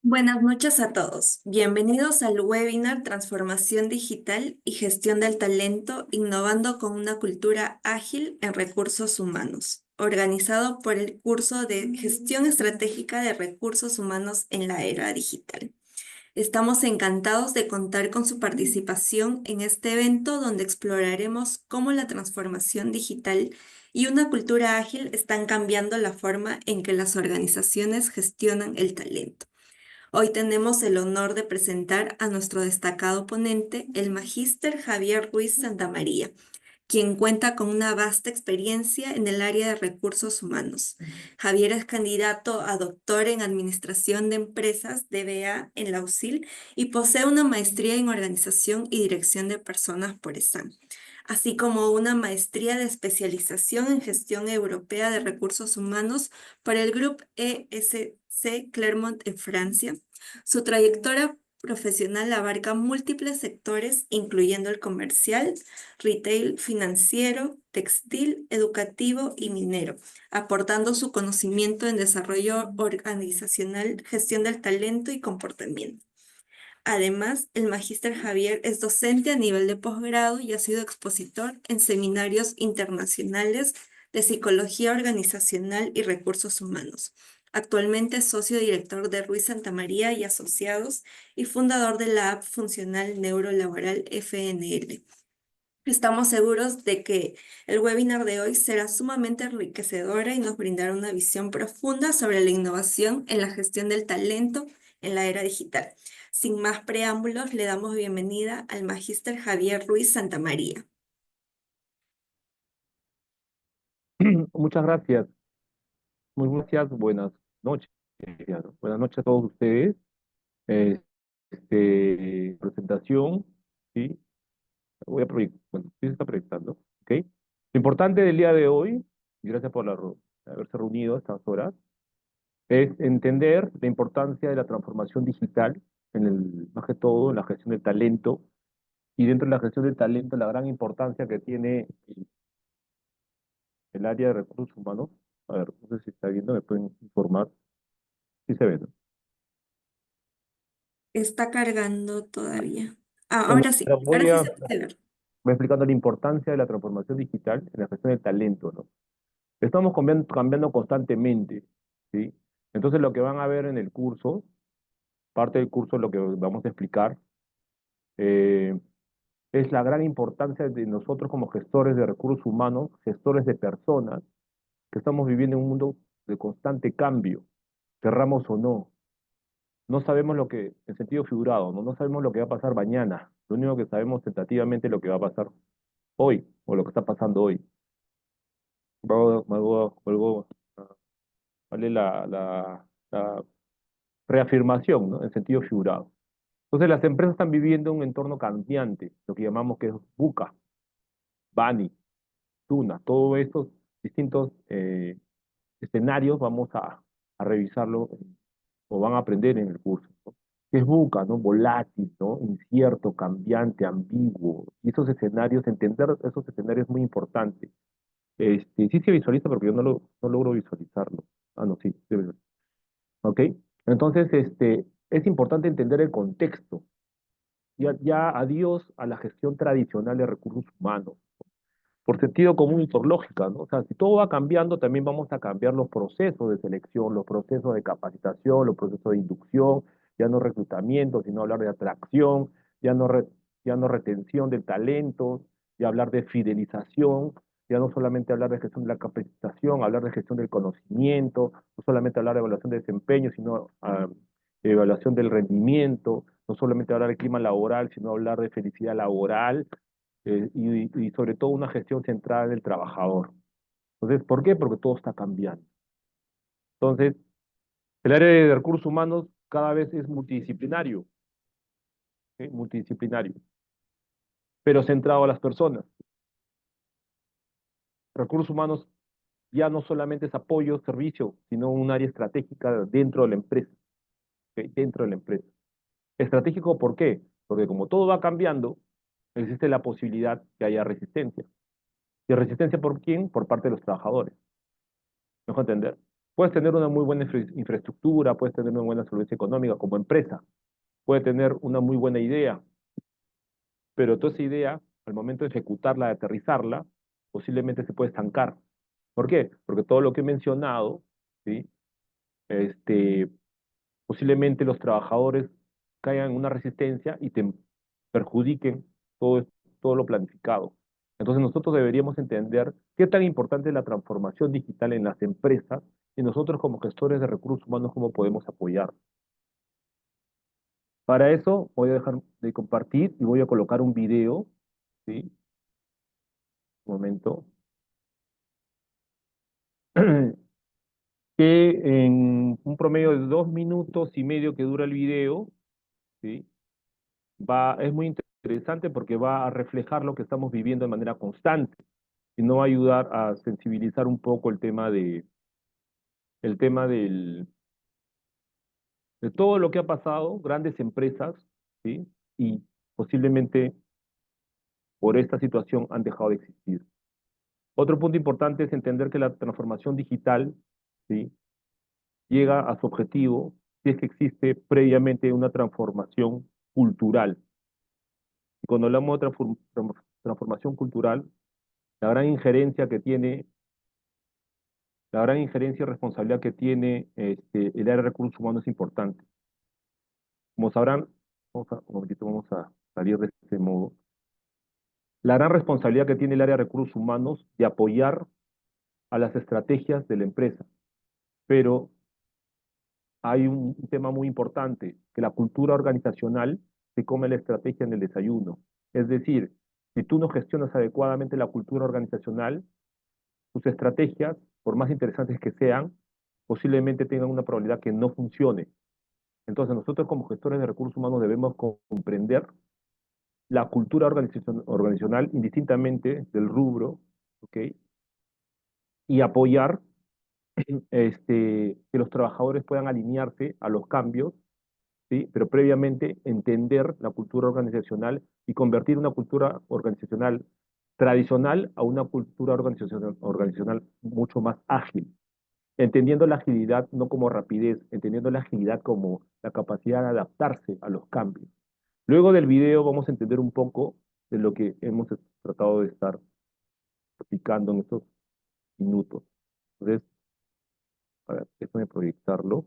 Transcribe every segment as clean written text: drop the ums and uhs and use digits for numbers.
Buenas noches a todos. Bienvenidos al webinar Transformación Digital y Gestión del Talento, innovando con una cultura ágil en recursos humanos, organizado por el curso de Gestión Estratégica de Recursos Humanos en la Era Digital. Estamos encantados de contar con su participación en este evento donde exploraremos cómo la transformación digital y una cultura ágil están cambiando la forma en que las organizaciones gestionan el talento. Hoy tenemos el honor de presentar a nuestro destacado ponente, el magíster Javier Ruiz Santamaría, quien cuenta con una vasta experiencia en el área de recursos humanos. Javier es candidato a doctor en Administración de Empresas, DBA, en la USIL y posee una maestría en Organización y Dirección de Personas por ESAM, así como una maestría de especialización en Gestión Europea de Recursos Humanos por el Grupo ESC Clermont en Francia. Su trayectoria profesional abarca múltiples sectores, incluyendo el comercial, retail, financiero, textil, educativo y minero, aportando su conocimiento en desarrollo organizacional, gestión del talento y comportamiento. Además, el magíster Javier es docente a nivel de posgrado y ha sido expositor en seminarios internacionales de psicología organizacional y recursos humanos. Actualmente es socio director de Ruiz Santamaría y Asociados y fundador de la app funcional Neurolaboral FNL. Estamos seguros de que el webinar de hoy será sumamente enriquecedora y nos brindará una visión profunda sobre la innovación en la gestión del talento en la era digital. Sin más preámbulos, le damos bienvenida al magíster Javier Ruiz Santamaría. Muchas gracias, muy gracias, buenas noches. Buenas noches a todos ustedes. Presentación, ¿sí? Voy a proyectar, bueno, sí se está proyectando, ¿ok? Lo importante del día de hoy, y gracias por haberse reunido a estas horas, es entender la importancia de la transformación digital, más que todo en la gestión del talento, y dentro de la gestión del talento, la gran importancia que tiene el área de recursos humanos. A ver, no sé si está viendo, me pueden informar. Sí se ve, ¿no? Está cargando todavía. Bueno, pero Ahora sí se puede ver. voy explicando la importancia de la transformación digital en la gestión del talento, ¿no? Estamos cambiando constantemente, ¿sí? Entonces lo que van a ver en el curso, parte del curso, lo que vamos a explicar, eh, es la gran importancia de nosotros como gestores de recursos humanos, gestores de personas, que estamos viviendo en un mundo de constante cambio, querramos o no. No sabemos lo que, en sentido figurado, ¿no? No sabemos lo que va a pasar mañana. Lo único que sabemos tentativamente es lo que va a pasar hoy, o lo que está pasando hoy. Vuelvo ¿vale? La reafirmación, ¿no? En sentido figurado. Entonces, las empresas están viviendo un entorno cambiante, lo que llamamos que es VUCA, BANI, TUNA, todos estos distintos escenarios vamos a revisarlo o van a aprender en el curso, ¿no? ¿Qué es VUCA, no? Volátil, ¿no? Incierto, cambiante, ambiguo. Y esos escenarios, entender esos escenarios es muy importante. Sí se visualiza porque yo no logro visualizarlo. Ah, no, sí, sí. ¿Ok? Entonces, es importante entender el contexto. Ya adiós a la gestión tradicional de recursos humanos, por sentido común y por lógica, ¿no? O sea, si todo va cambiando, también vamos a cambiar los procesos de selección, los procesos de capacitación, los procesos de inducción, ya no reclutamiento, sino hablar de atracción, ya no, ya no retención del talento, ya hablar de fidelización, ya no solamente hablar de gestión de la capacitación, hablar de gestión del conocimiento, no solamente hablar de evaluación de desempeño, sino evaluación del rendimiento, no solamente hablar de clima laboral, sino hablar de felicidad laboral, y sobre todo una gestión centrada en el trabajador. Entonces, ¿por qué? Porque todo está cambiando. Entonces, el área de recursos humanos cada vez es multidisciplinario, ¿sí? Multidisciplinario, pero centrado a las personas. Recursos humanos ya no solamente es apoyo, servicio, sino un área estratégica dentro de la empresa, ¿ok? Dentro de la empresa. ¿Estratégico por qué? Porque como todo va cambiando, existe la posibilidad que haya resistencia. ¿Y resistencia por quién? Por parte de los trabajadores. ¿Me dejo entender? Puedes tener una muy buena infraestructura, puedes tener una buena solvencia económica como empresa, puedes tener una muy buena idea, pero toda esa idea, al momento de ejecutarla, de aterrizarla, posiblemente se puede estancar. ¿Por qué? Porque todo lo que he mencionado, ¿sí? Este, posiblemente los trabajadores caigan en una resistencia y te perjudiquen todo, todo lo planificado. Entonces nosotros deberíamos entender qué tan importante es la transformación digital en las empresas y nosotros como gestores de recursos humanos cómo podemos apoyar. Para eso voy a dejar de compartir y voy a colocar un video, ¿sí? Un momento. Que en un promedio de 2 minutos y medio que dura el video, ¿sí? Es muy interesante porque va a reflejar lo que estamos viviendo de manera constante y nos va a ayudar a sensibilizar un poco el tema de todo lo que ha pasado, grandes empresas, ¿sí? Y posiblemente por esta situación han dejado de existir. Otro punto importante es entender que la transformación digital, ¿sí? Llega a su objetivo si es que existe previamente una transformación cultural. Y cuando hablamos de transformación cultural, la gran injerencia que tiene, la gran injerencia y responsabilidad que tiene el área de recursos humanos es importante. Como sabrán, un momentito, vamos a salir de este modo. La gran responsabilidad que tiene el área de recursos humanos de apoyar a las estrategias de la empresa. Pero hay un tema muy importante, que la cultura organizacional se come la estrategia en el desayuno. Es decir, si tú no gestionas adecuadamente la cultura organizacional, tus estrategias, por más interesantes que sean, posiblemente tengan una probabilidad que no funcione. Entonces, nosotros como gestores de recursos humanos debemos comprender la cultura organizacional indistintamente del rubro, ¿ok? Y apoyar que los trabajadores puedan alinearse a los cambios, ¿sí? Pero previamente entender la cultura organizacional y convertir una cultura organizacional tradicional a una cultura organizacional mucho más ágil, entendiendo la agilidad no como rapidez, entendiendo la agilidad como la capacidad de adaptarse a los cambios. Luego del video vamos a entender un poco de lo que hemos tratado de estar explicando en estos minutos. Entonces, a ver, déjame proyectarlo,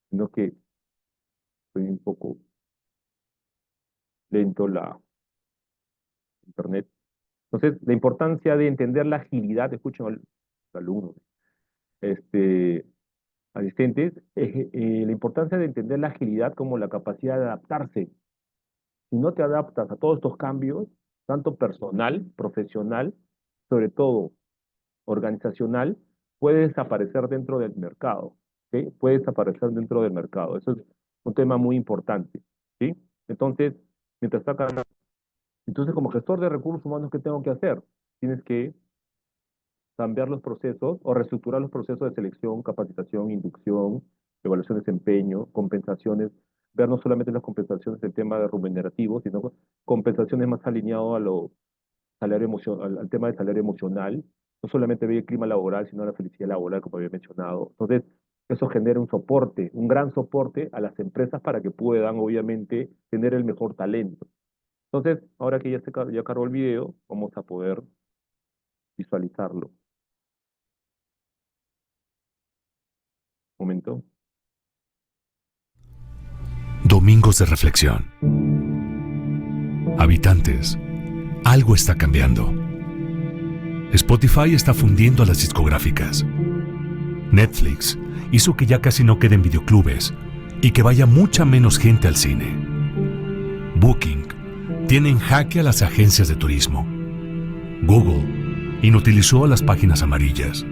sino que estoy un poco lento la internet. Entonces, la importancia de entender la agilidad, escuchen al alumno, asistentes, la importancia de entender la agilidad como la capacidad de adaptarse. Si no te adaptas a todos estos cambios, tanto personal, profesional, sobre todo organizacional, puedes desaparecer dentro del mercado, ¿sí? Puedes desaparecer dentro del mercado. Eso es un tema muy importante, ¿sí? Entonces, entonces como gestor de recursos humanos, ¿qué tengo que hacer? Tienes que cambiar los procesos o reestructurar los procesos de selección, capacitación, inducción, evaluación de desempeño, compensaciones, ver no solamente las compensaciones del tema de remunerativo, sino compensaciones más alineado a lo al tema del salario emocional, no solamente ver el clima laboral, sino la felicidad laboral, como había mencionado. Entonces, eso genera un soporte, un gran soporte a las empresas para que puedan, obviamente, tener el mejor talento. Entonces, ahora que ya cargó el video, vamos a poder visualizarlo. Un momento. Domingos de reflexión. Habitantes, algo está cambiando. Spotify está fundiendo a las discográficas. Netflix hizo que ya casi no queden videoclubes y que vaya mucha menos gente al cine. Booking tiene en jaque a las agencias de turismo. Google inutilizó a las páginas amarillas.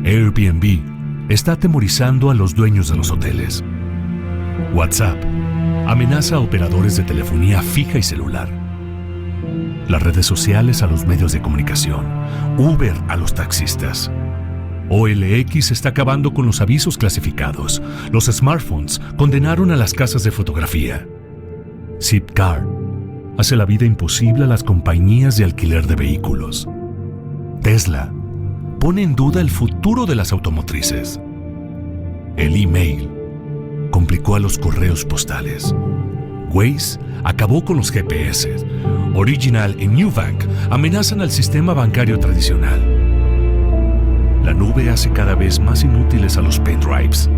Airbnb está atemorizando a los dueños de los hoteles. WhatsApp amenaza a operadores de telefonía fija y celular. Las redes sociales a los medios de comunicación. Uber a los taxistas. OLX está acabando con los avisos clasificados. Los smartphones condenaron a las casas de fotografía. Zipcar hace la vida imposible a las compañías de alquiler de vehículos. Tesla pone en duda el futuro de las automotrices. El email complicó a los correos postales. Waze acabó con los GPS. Original y Nubank amenazan al sistema bancario tradicional. La nube hace cada vez más inútiles a los pendrives.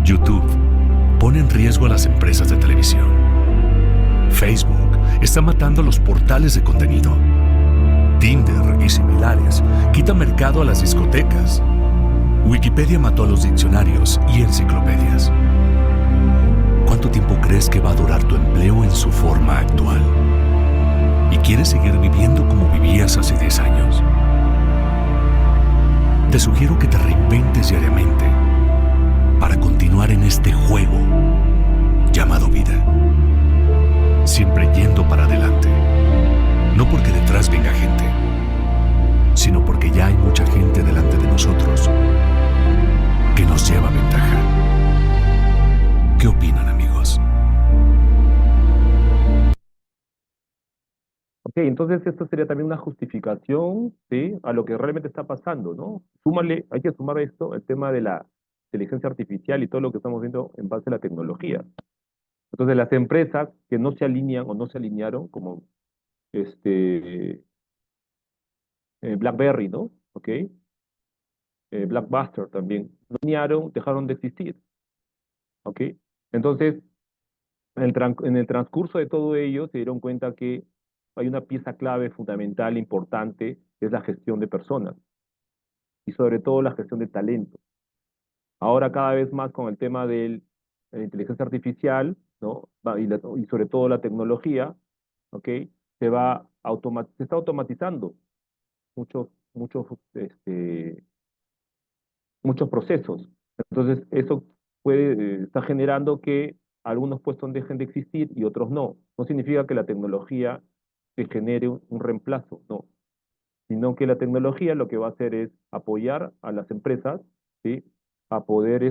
YouTube pone en riesgo a las empresas de televisión. Facebook está matando a los portales de contenido. Tinder y similares quitan mercado a las discotecas. Wikipedia mató a los diccionarios y enciclopedias. ¿Cuánto tiempo crees que va a durar tu empleo en su forma actual? ¿Y quieres seguir viviendo como vivías hace 10 años? Te sugiero que te reinventes diariamente para continuar en este juego llamado vida. Siempre yendo para adelante. No porque detrás venga gente, sino porque ya hay mucha gente delante de nosotros que nos lleva ventaja. ¿Qué opinan, amigos? Ok, entonces esto sería también una justificación, ¿sí?, a lo que realmente está pasando, ¿no? Súmale, hay que sumar esto, el tema de la inteligencia artificial y todo lo que estamos viendo en base a la tecnología. Entonces las empresas que no se alinean o no se alinearon, como BlackBerry, ¿no? Ok, Blockbuster también, no se alinearon, dejaron de existir, ¿ok? Entonces, en el transcurso de todo ello se dieron cuenta que hay una pieza clave fundamental, importante, que es la gestión de personas y sobre todo la gestión de talento. Ahora cada vez más con el tema de la inteligencia artificial, ¿no? Y sobre todo la tecnología, ¿ok? Se está automatizando muchos, muchos, muchos procesos. Entonces, eso está generando que algunos puestos dejen de existir y otros no. No significa que la tecnología te genere un reemplazo, no. Sino que la tecnología lo que va a hacer es apoyar a las empresas, ¿sí?, a poder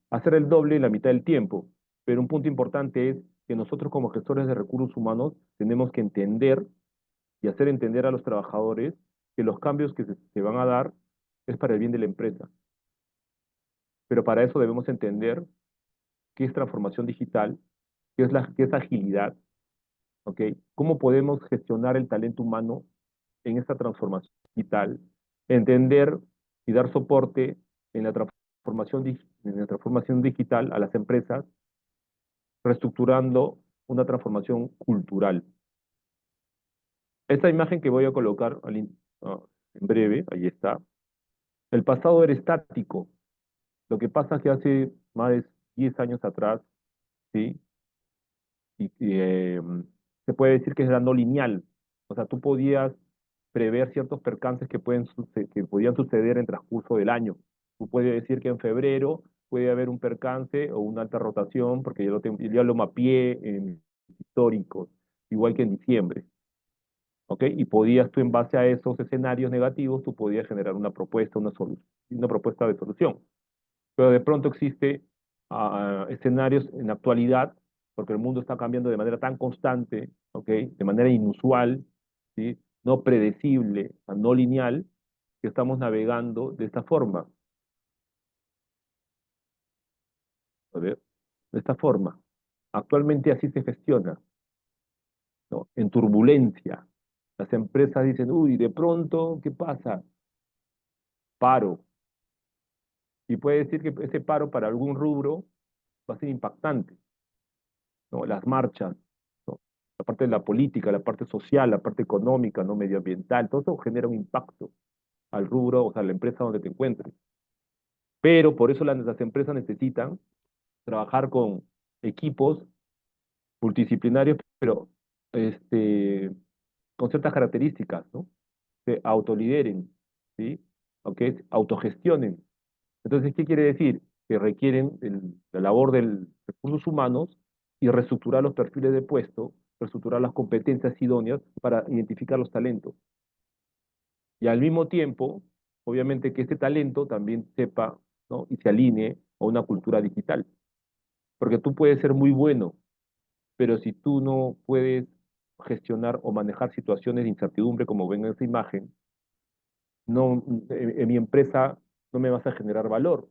hacer el doble en la mitad del tiempo. Pero un punto importante es que nosotros como gestores de recursos humanos tenemos que entender y hacer entender a los trabajadores que los cambios que se van a dar es para el bien de la empresa. Pero para eso debemos entender qué es transformación digital, qué es agilidad, ¿ok? ¿Cómo podemos gestionar el talento humano en esta transformación digital? Entender y dar soporte en la transformación digital a las empresas, reestructurando una transformación cultural. Esta imagen que voy a colocar en breve, ahí está. El pasado era estático. Lo que pasa es que hace más de 10 años atrás, ¿sí?, se puede decir que era no lineal. O sea, tú podías prever ciertos percances que podían suceder en transcurso del año. Tú puedes decir que en febrero puede haber un percance o una alta rotación, porque ya lo mapeé en históricos, igual que en diciembre. ¿Ok? Y podías tú, en base a esos escenarios negativos, tú podías generar una propuesta, una propuesta de solución. Pero de pronto existe escenarios en la actualidad, porque el mundo está cambiando de manera tan constante, ¿ok?, de manera inusual, ¿sí?, no predecible, no lineal, que estamos navegando de esta forma. A ver, de esta forma. Actualmente así se gestiona, ¿no?, en turbulencia. Las empresas dicen, uy, de pronto, ¿qué pasa? Paro. Y puede decir que ese paro para algún rubro va a ser impactante, ¿no? Las marchas, ¿no?, la parte de la política, la parte social, la parte económica, ¿no?, medioambiental, todo eso genera un impacto al rubro, o sea, a la empresa donde te encuentres. Pero por eso las empresas necesitan trabajar con equipos multidisciplinarios, pero con ciertas características, ¿no? Se autolideren, ¿sí? ¿Ok? Autogestionen. Entonces, ¿qué quiere decir? Que requieren la labor de recursos humanos y reestructurar los perfiles de puesto, reestructurar las competencias idóneas para identificar los talentos. Y al mismo tiempo, obviamente que este talento también sepa, ¿no?, y se alinee a una cultura digital. Porque tú puedes ser muy bueno, pero si tú no puedes gestionar o manejar situaciones de incertidumbre, como ven en esta imagen, no, en mi empresa no me vas a generar valor.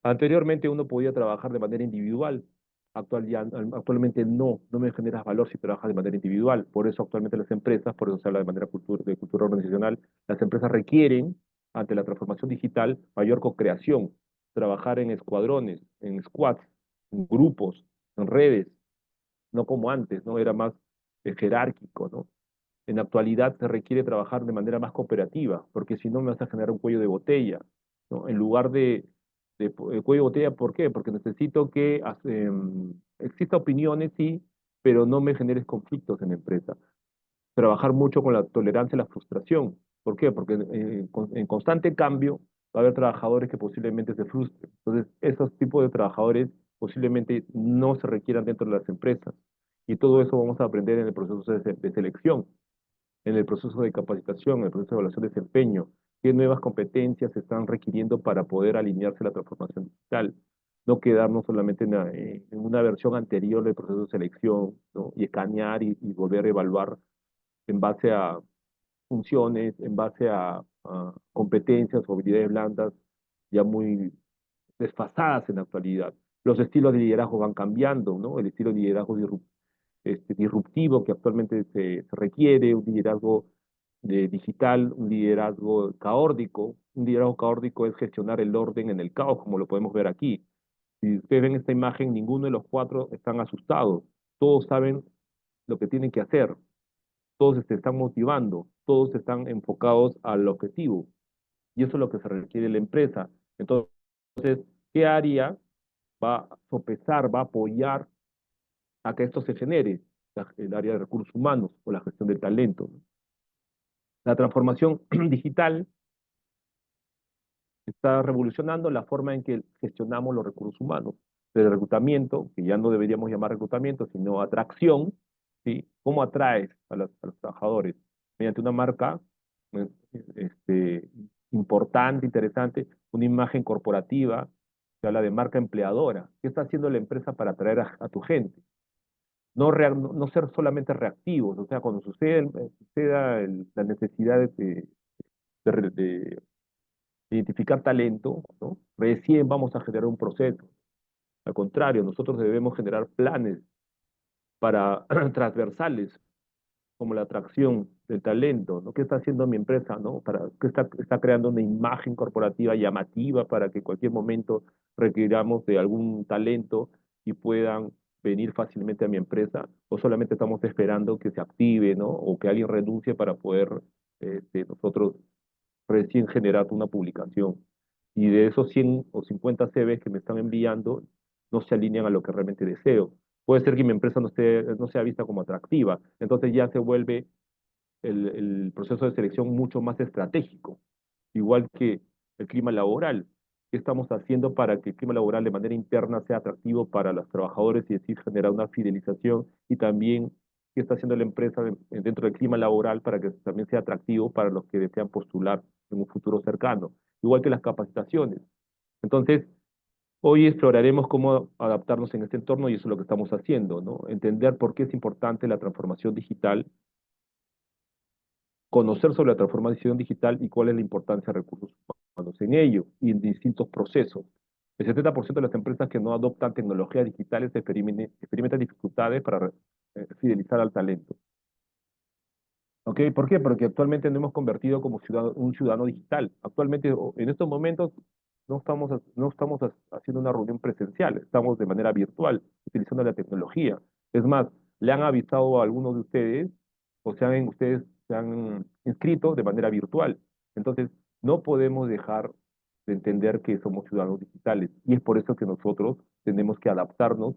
Anteriormente uno podía trabajar de manera individual. Actualmente no me generas valor si trabajas de manera individual. Por eso actualmente las empresas, por eso se habla de manera de cultura organizacional, las empresas requieren, ante la transformación digital, mayor co-creación, trabajar en escuadrones, en squads, en grupos, en redes, no como antes, ¿no? Era más jerárquico, ¿no? En la actualidad se requiere trabajar de manera más cooperativa, porque si no me vas a generar un cuello de botella, ¿no? En lugar de cuello de botella, ¿por qué? Porque necesito que exista opiniones, sí, pero no me generes conflictos en la empresa. Trabajar mucho con la tolerancia y la frustración. ¿Por qué? Porque en constante cambio va a haber trabajadores que posiblemente se frustren. Entonces, esos tipos de trabajadores posiblemente no se requieran dentro de las empresas. Y todo eso vamos a aprender en el proceso de selección, en el proceso de capacitación, en el proceso de evaluación de desempeño, qué nuevas competencias se están requiriendo para poder alinearse a la transformación digital, no quedarnos solamente en una versión anterior del proceso de selección, ¿no? Y escanear y volver a evaluar en base a funciones, en base a competencias o habilidades blandas ya muy desfasadas en la actualidad. Los estilos de liderazgo van cambiando, ¿no? El estilo de liderazgo disruptivo que actualmente se requiere, un liderazgo digital, un liderazgo caórdico. Un liderazgo caórdico es gestionar el orden en el caos, como lo podemos ver aquí. Si ustedes ven esta imagen, ninguno de los cuatro están asustados. Todos saben lo que tienen que hacer. Todos se están motivando. Todos están enfocados al objetivo. Y eso es lo que se requiere de la empresa. Entonces, ¿qué área va a sopesar, va a apoyar a que esto se genere? El área de recursos humanos o la gestión del talento, ¿no? La transformación digital está revolucionando la forma en que gestionamos los recursos humanos. Desde reclutamiento, que ya no deberíamos llamar reclutamiento, sino atracción, ¿sí? ¿Cómo atraes a los trabajadores? Mediante una marca eh, este, importante, interesante, una imagen corporativa, se habla de marca empleadora. ¿Qué está haciendo la empresa para atraer a tu gente? No ser solamente reactivos, o sea, cuando suceda la necesidad de identificar talento, ¿no? Recién vamos a generar un proceso. Al contrario, nosotros debemos generar planes para transversales, como la atracción del talento, ¿no? ¿Qué está haciendo mi empresa, ¿no? ¿Qué está creando una imagen corporativa llamativa para que en cualquier momento requiramos de algún talento y puedan venir fácilmente a mi empresa? ¿O solamente estamos esperando que se active, ¿no? O que alguien renuncie para poder nosotros recién generar una publicación? Y de esos 100 o 50 CVs que me están enviando, no se alinean a lo que realmente deseo. Puede ser que mi empresa no sea vista como atractiva, entonces ya se vuelve el proceso de selección mucho más estratégico, igual que el clima laboral. ¿Qué estamos haciendo para que el clima laboral de manera interna sea atractivo para los trabajadores y así generar una fidelización? Y también, ¿qué está haciendo la empresa dentro del clima laboral para que también sea atractivo para los que desean postular en un futuro cercano? Igual que las capacitaciones. Entonces, hoy exploraremos cómo adaptarnos en este entorno y eso es lo que estamos haciendo, ¿no? Entender por qué es importante la transformación digital, conocer sobre la transformación digital y cuál es la importancia de recursos humanos en ello y en distintos procesos. El 70% de las empresas que no adoptan tecnologías digitales experimentan dificultades para fidelizar al talento. ¿Ok? ¿Por qué? Porque actualmente no hemos convertido como un ciudadano digital. Actualmente, en estos momentos, no estamos haciendo una reunión presencial, estamos de manera virtual, utilizando la tecnología. Es más, le han avisado a algunos de ustedes, ustedes se han inscrito de manera virtual. Entonces, no podemos dejar de entender que somos ciudadanos digitales. Y es por eso que nosotros tenemos que adaptarnos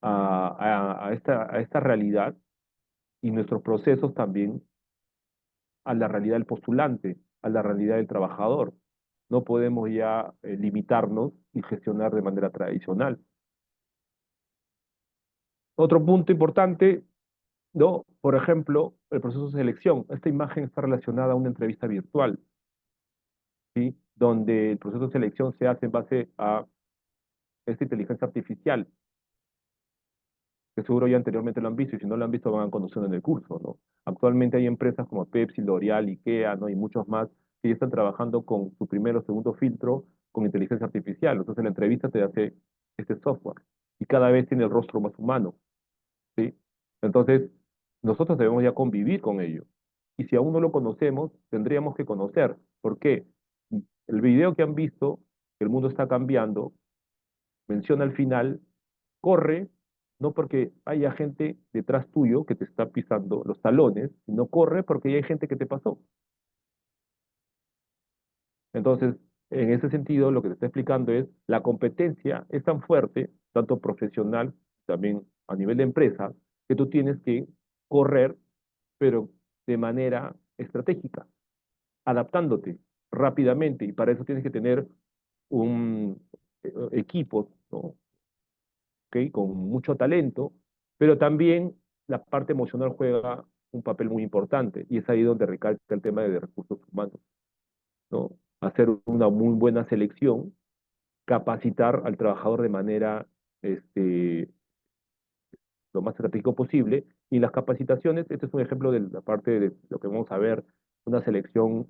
a esta realidad y nuestros procesos también a la realidad del postulante, a la realidad del trabajador. No podemos ya limitarnos y gestionar de manera tradicional. Otro punto importante, ¿no? Por ejemplo, el proceso de selección. Esta imagen está relacionada a una entrevista virtual, ¿sí? Donde el proceso de selección se hace en base a esta inteligencia artificial. que seguro ya anteriormente lo han visto, y si no lo han visto van a conocer en el curso, ¿no? Actualmente hay empresas como Pepsi, L'Oreal, IKEA, ¿no? Y muchos más que ya están trabajando con su primero o segundo filtro con inteligencia artificial. Entonces la entrevista te hace este software y cada vez tiene el rostro más humano, ¿sí? Entonces, nosotros debemos ya convivir con ello. Y si aún no lo conocemos, tendríamos que conocer. ¿Por qué? El video que han visto, que el mundo está cambiando, menciona al final, corre, no porque haya gente detrás tuyo que te está pisando los talones, sino corre porque ya hay gente que te pasó. Entonces, en ese sentido, lo que te está explicando es, la competencia es tan fuerte, tanto profesional, también a nivel de empresa, que tú tienes que correr, pero de manera estratégica, adaptándote rápidamente, y para eso tienes que tener un equipo, ¿no? ¿Ok? Con mucho talento, pero también la parte emocional juega un papel muy importante, y es ahí donde recalca el tema de recursos humanos, ¿no? Hacer una muy buena selección, capacitar al trabajador de manera lo más estratégico posible, y las capacitaciones, este es un ejemplo de la parte de lo que vamos a ver, una selección,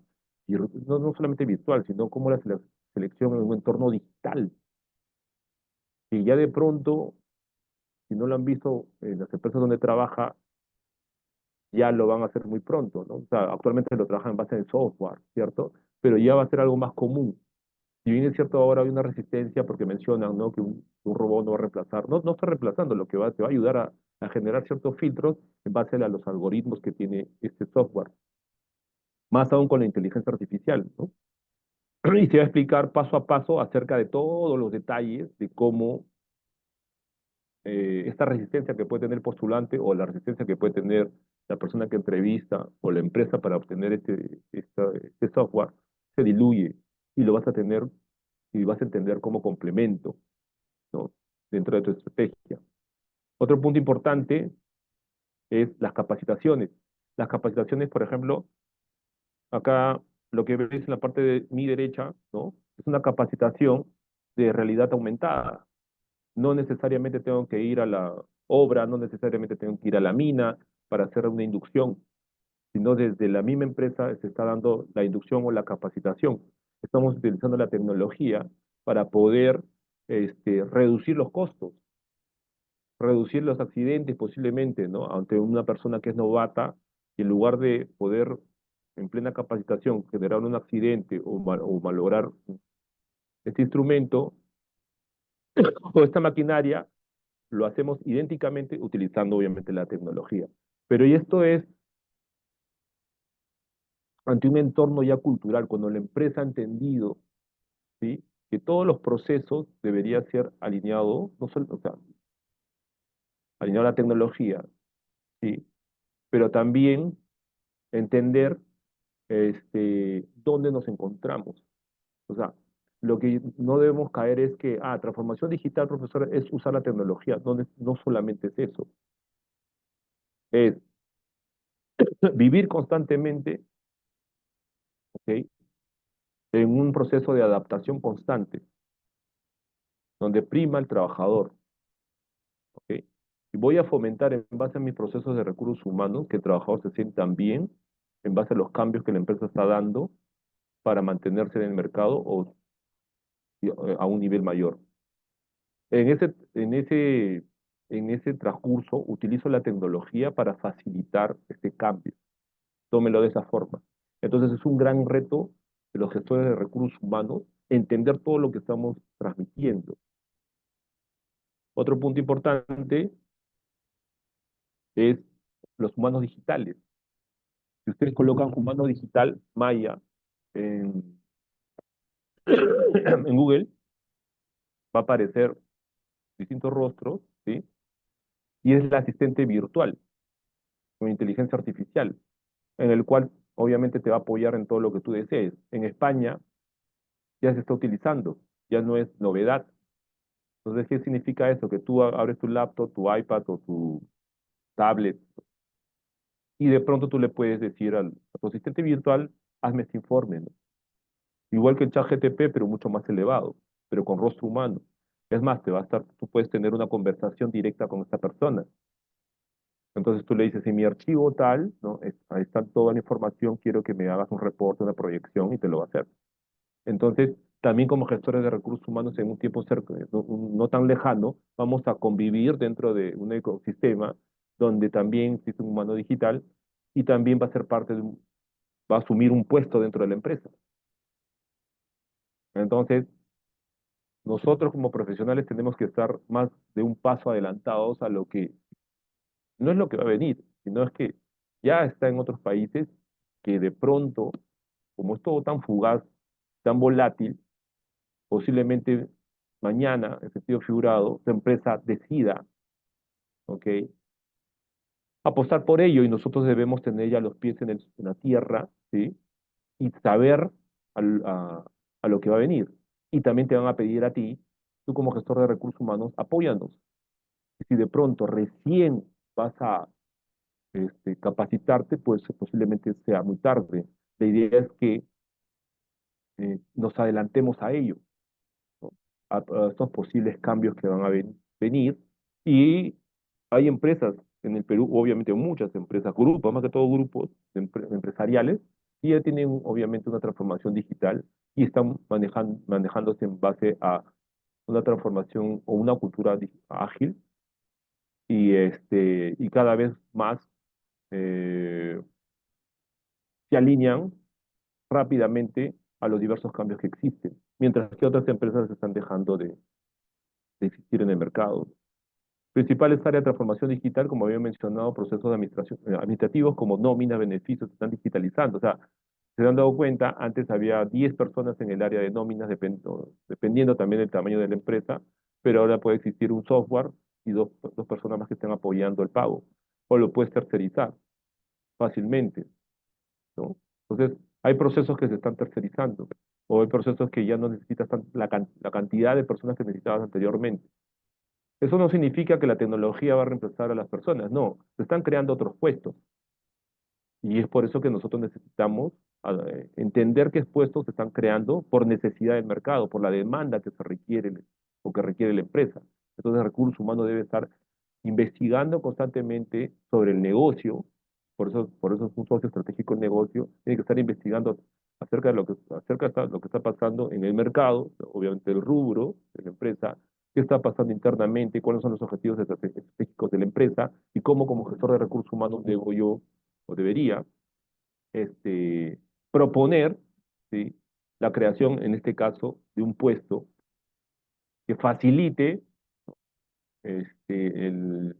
no solamente virtual, sino como la selección en un entorno digital, y ya de pronto, si no lo han visto en las empresas donde trabaja, ya lo van a hacer muy pronto, ¿no? O sea, actualmente lo trabajan en base en software, ¿cierto? Pero ya va a ser algo más común. Si bien es cierto, ahora hay una resistencia porque mencionan, ¿no? Que un robot no va a reemplazar. No, no está reemplazando, lo que te va a ayudar a generar ciertos filtros en base a los algoritmos que tiene este software. Más aún con la inteligencia artificial, ¿no? Y se va a explicar paso a paso acerca de todos los detalles de cómo esta resistencia que puede tener el postulante, o la resistencia que puede tener la persona que entrevista o la empresa para obtener este software, se diluye, y lo vas a tener y vas a entender como complemento, ¿no? Dentro de tu estrategia. Otro punto importante es las capacitaciones. Las capacitaciones, por ejemplo, acá lo que ves en la parte de mi derecha, ¿no? Es una capacitación de realidad aumentada. No necesariamente tengo que ir a la obra, no necesariamente tengo que ir a la mina para hacer una inducción, sino desde la misma empresa se está dando la inducción o la capacitación. Estamos utilizando la tecnología para poder reducir los costos, reducir los accidentes posiblemente, ¿no? Ante una persona que es novata, y en lugar de poder en plena capacitación generar un accidente o malograr este instrumento o esta maquinaria, lo hacemos idénticamente utilizando obviamente la tecnología. Pero y esto es ante un entorno ya cultural, cuando la empresa ha entendido, ¿sí? Que todos los procesos deberían ser alineados, no solo, o sea, alineado a la tecnología, ¿sí? Pero también entender dónde nos encontramos. O sea, lo que no debemos caer es que, transformación digital, profesor, es usar la tecnología. No, no solamente es eso. Es vivir constantemente, ¿ok? En un proceso de adaptación constante, donde prima el trabajador, ¿ok? Y voy a fomentar en base a mis procesos de recursos humanos que el trabajador se sientan bien en base a los cambios que la empresa está dando para mantenerse en el mercado o a un nivel mayor. En ese transcurso utilizo la tecnología para facilitar este cambio. Tómelo de esa forma. Entonces es un gran reto de los gestores de recursos humanos entender todo lo que estamos transmitiendo. Otro punto importante es los humanos digitales. Si ustedes colocan humano digital Maya en, en Google, va a aparecer distintos rostros, ¿sí? Y es el asistente virtual con inteligencia artificial, en el cual obviamente te va a apoyar en todo lo que tú desees. En España ya se está utilizando, ya no es novedad. Entonces, ¿qué significa eso? Que tú abres tu laptop, tu iPad o tu tablet, y de pronto tú le puedes decir a tu asistente virtual, hazme este informe, ¿no? Igual que el ChatGPT, pero mucho más elevado, pero con rostro humano. Es más, tú puedes tener una conversación directa con esta persona. Entonces tú le dices, en mi archivo tal, ¿no? Ahí está toda la información, quiero que me hagas un reporte, una proyección, y te lo va a hacer. Entonces, también como gestores de recursos humanos en un tiempo no tan lejano, vamos a convivir dentro de un ecosistema donde también existe un humano digital y también va a ser va a asumir un puesto dentro de la empresa. Entonces, nosotros como profesionales tenemos que estar más de un paso adelantados a lo que no es lo que va a venir, sino es que ya está en otros países que de pronto, como es todo tan fugaz, tan volátil, posiblemente mañana, en sentido figurado, tu empresa decida, ¿ok?, apostar por ello y nosotros debemos tener ya los pies en la tierra, ¿sí?, y saber al- a, a lo que va a venir. Y también te van a pedir a ti, tú como gestor de recursos humanos, apóyanos. Y si de pronto recién vas a capacitarte, pues posiblemente sea muy tarde. La idea es que nos adelantemos a ello, ¿no? A estos posibles cambios que van a venir. Y hay empresas en el Perú, obviamente muchas empresas, grupos, más que todo grupos empresariales, y ya tienen obviamente una transformación digital y están manejándose en base a una transformación o una cultura ágil y cada vez más eh, se alinean rápidamente a los diversos cambios que existen, mientras que otras empresas están dejando de existir en el mercado. Principales áreas de transformación digital, como había mencionado, procesos de administrativos como nóminas, beneficios, se están digitalizando. O sea, se han dado cuenta, antes había 10 personas en el área de nóminas, dependiendo también del tamaño de la empresa, pero ahora puede existir un software y dos personas más que estén apoyando el pago. O lo puedes tercerizar fácilmente, ¿no? Entonces, hay procesos que se están tercerizando, o hay procesos que ya no necesitas la cantidad de personas que necesitabas anteriormente. Eso no significa que la tecnología va a reemplazar a las personas, no, se están creando otros puestos. Y es por eso que nosotros necesitamos entender qué puestos se están creando por necesidad del mercado, por la demanda que se requiere o que requiere la empresa. Entonces, el recurso humano debe estar investigando constantemente sobre el negocio, por eso es un socio estratégico el negocio, tiene que estar investigando acerca de lo que está pasando en el mercado, obviamente el rubro de la empresa, qué está pasando internamente, cuáles son los objetivos estratégicos de la empresa y cómo como gestor de recursos humanos debo yo o debería proponer, ¿sí?, la creación, en este caso, de un puesto que facilite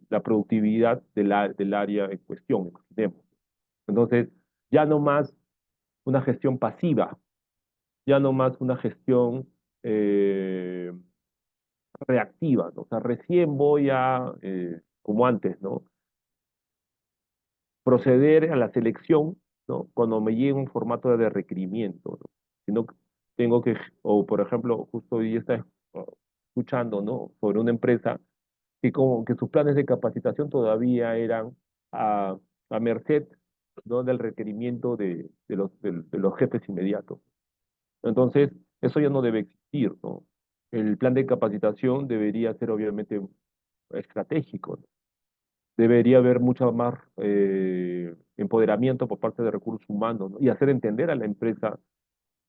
la productividad del área en cuestión. Imaginemos. Entonces, ya no más una gestión pasiva, ya no más una gestión reactiva, ¿no? O sea, recién voy como antes, ¿no?, proceder a la selección, ¿no?, cuando me llegue un formato de requerimiento, ¿no? Sino que tengo que, o por ejemplo, justo hoy está escuchando, ¿no?, sobre una empresa que sus planes de capacitación todavía eran a, a merced, ¿no?, del requerimiento de los jefes inmediatos. Entonces, eso ya no debe existir, ¿no? El plan de capacitación debería ser obviamente estratégico, ¿no? Debería haber mucho más empoderamiento por parte de recursos humanos, ¿no?, y hacer entender a la empresa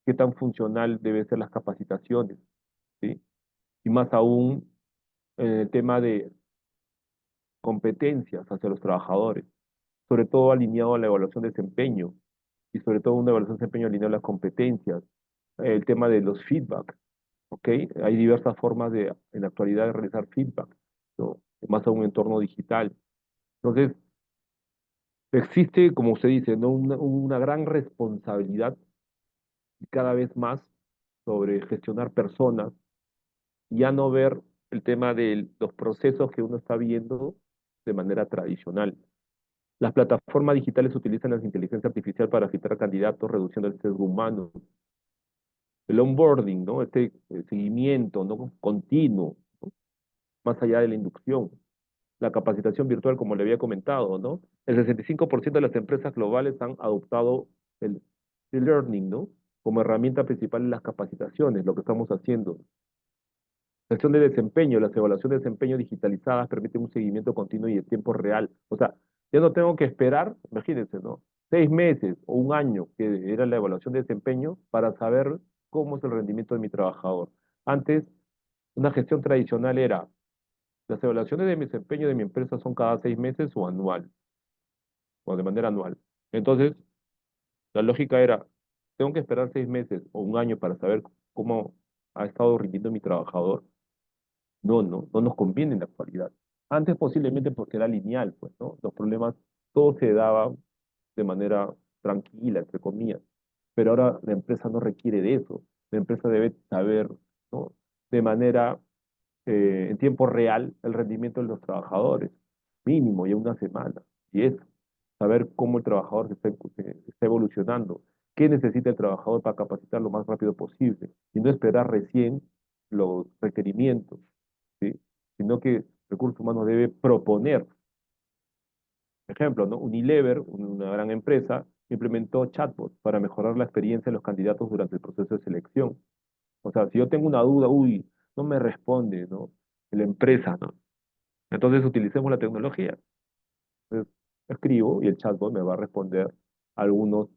qué tan funcional deben ser las capacitaciones, ¿sí? Y más aún el tema de competencias hacia los trabajadores, sobre todo alineado a la evaluación de desempeño y sobre todo una evaluación de desempeño alineada a las competencias, el tema de los feedback, ¿ok? Hay diversas formas en la actualidad de realizar feedback, ¿no?, más a un entorno digital. Entonces, existe, como usted dice, ¿no?, una gran responsabilidad y cada vez más sobre gestionar personas, ya no ver el tema de los procesos que uno está viendo de manera tradicional. Las plataformas digitales utilizan la inteligencia artificial para filtrar candidatos, reduciendo el sesgo humano. El onboarding, ¿no?, seguimiento, ¿no?, continuo, ¿no?, más allá de la inducción. La capacitación virtual, como le había comentado, ¿no? El 65% de las empresas globales han adoptado el e-learning, ¿no?, como herramienta principal en las capacitaciones, lo que estamos haciendo. Gestión de desempeño, las evaluaciones de desempeño digitalizadas permiten un seguimiento continuo y en tiempo real. O sea, ya no tengo que esperar, imagínense, ¿no? 6 meses o un año, que era la evaluación de desempeño, para saber cómo es el rendimiento de mi trabajador. Antes, una gestión tradicional era, las evaluaciones de desempeño de mi empresa son cada 6 meses o anual, o de manera anual. Entonces, la lógica era, tengo que esperar 6 meses o un año para saber cómo ha estado rindiendo mi trabajador. No nos conviene en la actualidad. Antes posiblemente porque era lineal, pues, ¿no? Los problemas, todo se daba de manera tranquila, entre comillas. Pero ahora la empresa no requiere de eso. La empresa debe saber, ¿no? De manera, en tiempo real, el rendimiento de los trabajadores, mínimo, ya una semana. Y eso, saber cómo el trabajador se está evolucionando, qué necesita el trabajador para capacitar lo más rápido posible, y no esperar recién los requerimientos, ¿sí? Sino que recursos humanos debe proponer. Ejemplo, ¿no? Unilever, una gran empresa, implementó chatbots para mejorar la experiencia de los candidatos durante el proceso de selección. O sea, si yo tengo una duda, uy, no me responde, ¿no? La empresa, ¿no? Entonces utilicemos la tecnología. Entonces, escribo y el chatbot me va a responder algunos,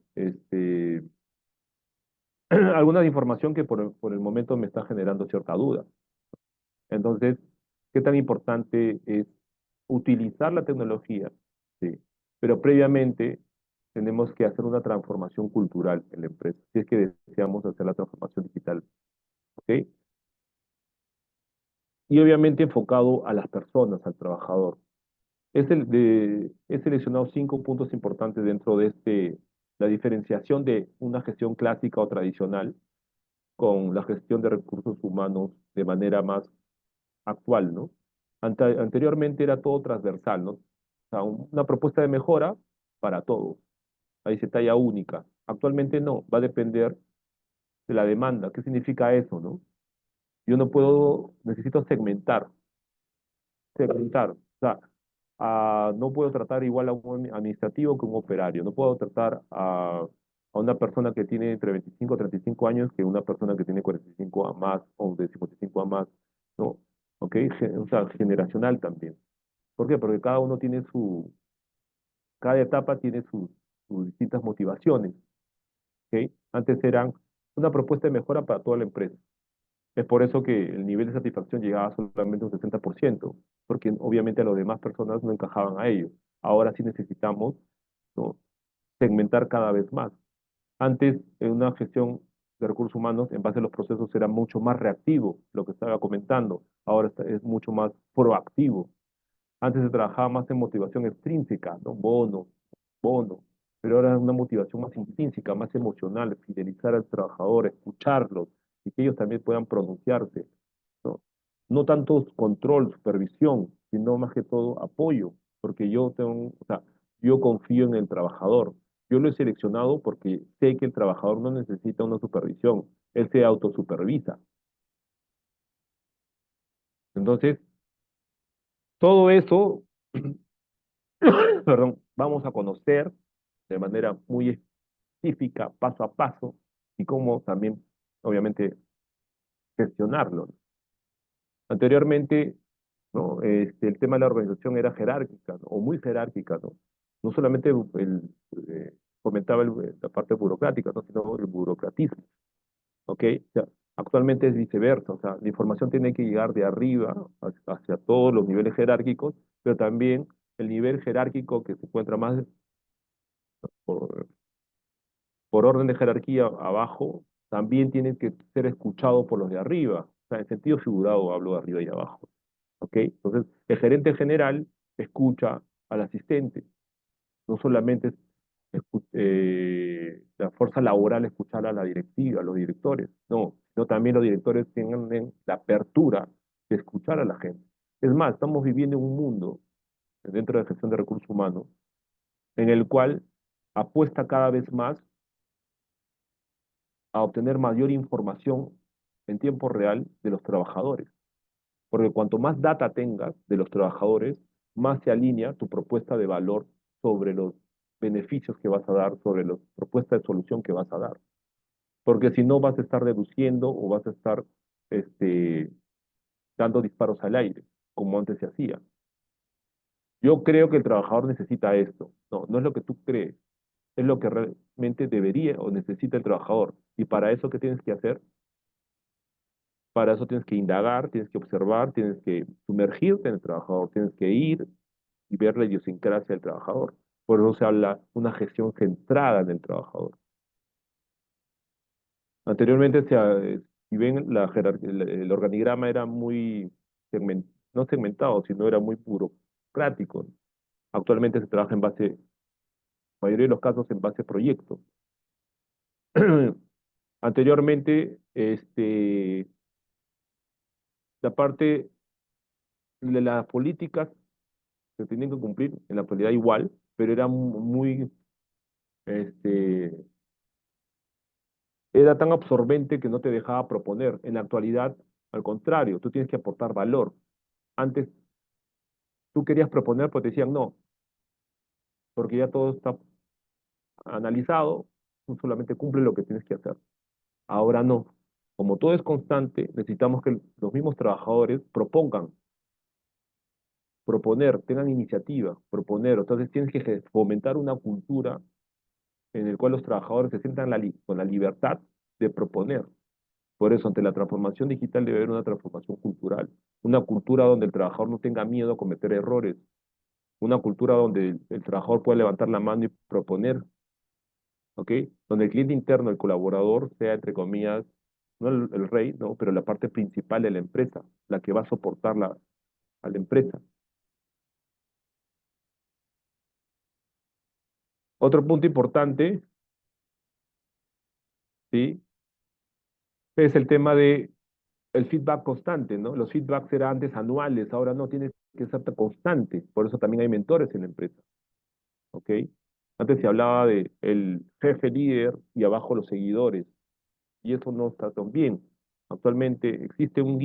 alguna información que por el momento me está generando cierta duda. Entonces, ¿qué tan importante es utilizar la tecnología? Sí. Pero previamente tenemos que hacer una transformación cultural en la empresa, si es que deseamos hacer la transformación digital, ¿ok? Y obviamente enfocado a las personas, al trabajador. He seleccionado 5 puntos importantes dentro de la diferenciación de una gestión clásica o tradicional con la gestión de recursos humanos de manera más actual, ¿no? Anteriormente era todo transversal, ¿no? O sea, una propuesta de mejora para todos. Ahí se talla única. Actualmente no, va a depender de la demanda. ¿Qué significa eso, no? Yo no puedo, necesito segmentar. O sea, no puedo tratar igual a un administrativo que un operario. No puedo tratar a una persona que tiene entre 25 y 35 años que una persona que tiene 45 a más o de 55 a más, ¿no? ¿Ok? O sea, generacional también. ¿Por qué? Porque cada etapa tiene sus distintas motivaciones, ¿ok? Antes eran una propuesta de mejora para toda la empresa. Es por eso que el nivel de satisfacción llegaba solamente a un 60%, porque obviamente a las demás personas no encajaban a ello. Ahora sí necesitamos, ¿no? Segmentar cada vez más. Antes, en una gestión de recursos humanos, en base a los procesos, era mucho más reactivo, lo que estaba comentando. Ahora es mucho más proactivo. Antes se trabajaba más en motivación extrínseca, ¿no? Bono, pero ahora es una motivación más intrínseca, más emocional, fidelizar al trabajador, escucharlos y que ellos también puedan pronunciarse, ¿no? No tanto control, supervisión, sino más que todo apoyo, porque o sea, yo confío en el trabajador. Yo lo he seleccionado porque sé que el trabajador no necesita una supervisión, él se autosupervisa. Entonces, todo eso, perdón, vamos a conocer de manera muy específica, paso a paso, y cómo también, obviamente, gestionarlo. Anteriormente, ¿no? El tema de la organización era jerárquica, ¿no? O muy jerárquica, ¿no? No solamente eh, comentaba la parte burocrática, ¿no? Sino el burocratismo, ¿ok? O sea, actualmente es viceversa, o sea, la información tiene que llegar de arriba hacia todos los niveles jerárquicos, pero también el nivel jerárquico que se encuentra más por, por orden de jerarquía abajo, también tiene que ser escuchado por los de arriba. O sea, en sentido figurado hablo de arriba y abajo. ¿Ok? Entonces, el gerente general escucha al asistente. No solamente la fuerza laboral escuchar a la directiva, a los directores. No, sino también los directores tienen la apertura de escuchar a la gente. Es más, estamos viviendo en un mundo, dentro de la gestión de recursos humanos, en el cual apuesta cada vez más a obtener mayor información en tiempo real de los trabajadores. Porque cuanto más data tengas de los trabajadores, más se alinea tu propuesta de valor sobre los beneficios que vas a dar, sobre la propuesta de solución que vas a dar. Porque si no vas a estar deduciendo o vas a estar este, dando disparos al aire, como antes se hacía. Yo creo que el trabajador necesita esto. No, no es lo que tú crees, es lo que realmente debería o necesita el trabajador. Y para eso, ¿qué tienes que hacer? Para eso tienes que indagar, tienes que observar, tienes que sumergirte en el trabajador, tienes que ir y ver la idiosincrasia del trabajador. Por eso se habla una gestión centrada en el trabajador. Anteriormente, si ven, el organigrama era muy, no segmentado, sino era muy burocrático. Actualmente se trabaja en base, en la mayoría de los casos, en base a proyectos. Anteriormente, la parte de las políticas se tenían que cumplir en la actualidad igual, pero era muy, este, era tan absorbente que no te dejaba proponer. En la actualidad, al contrario, tú tienes que aportar valor. Antes tú querías proponer, pues te decían no, porque ya todo está analizado, tú solamente cumple lo que tienes que hacer. Ahora no. Como todo es constante, necesitamos que los mismos trabajadores propongan, proponer, tengan iniciativa, proponer. Entonces tienes que fomentar una cultura en la cual los trabajadores se sientan con la libertad de proponer. Por eso, ante la transformación digital debe haber una transformación cultural, una cultura donde el trabajador no tenga miedo a cometer errores, una cultura donde el trabajador pueda levantar la mano y proponer, ¿ok? Donde el cliente interno, el colaborador, sea, entre comillas, no el rey, ¿no? Pero la parte principal de la empresa, la que va a soportar a la empresa. Otro punto importante, ¿sí? Es el tema de el feedback constante, ¿no? Los feedbacks eran antes anuales, ahora no, tiene que ser constante. Por eso también hay mentores en la empresa, ¿ok? Antes se hablaba de el jefe líder y abajo los seguidores, y eso no está tan bien. Actualmente existe un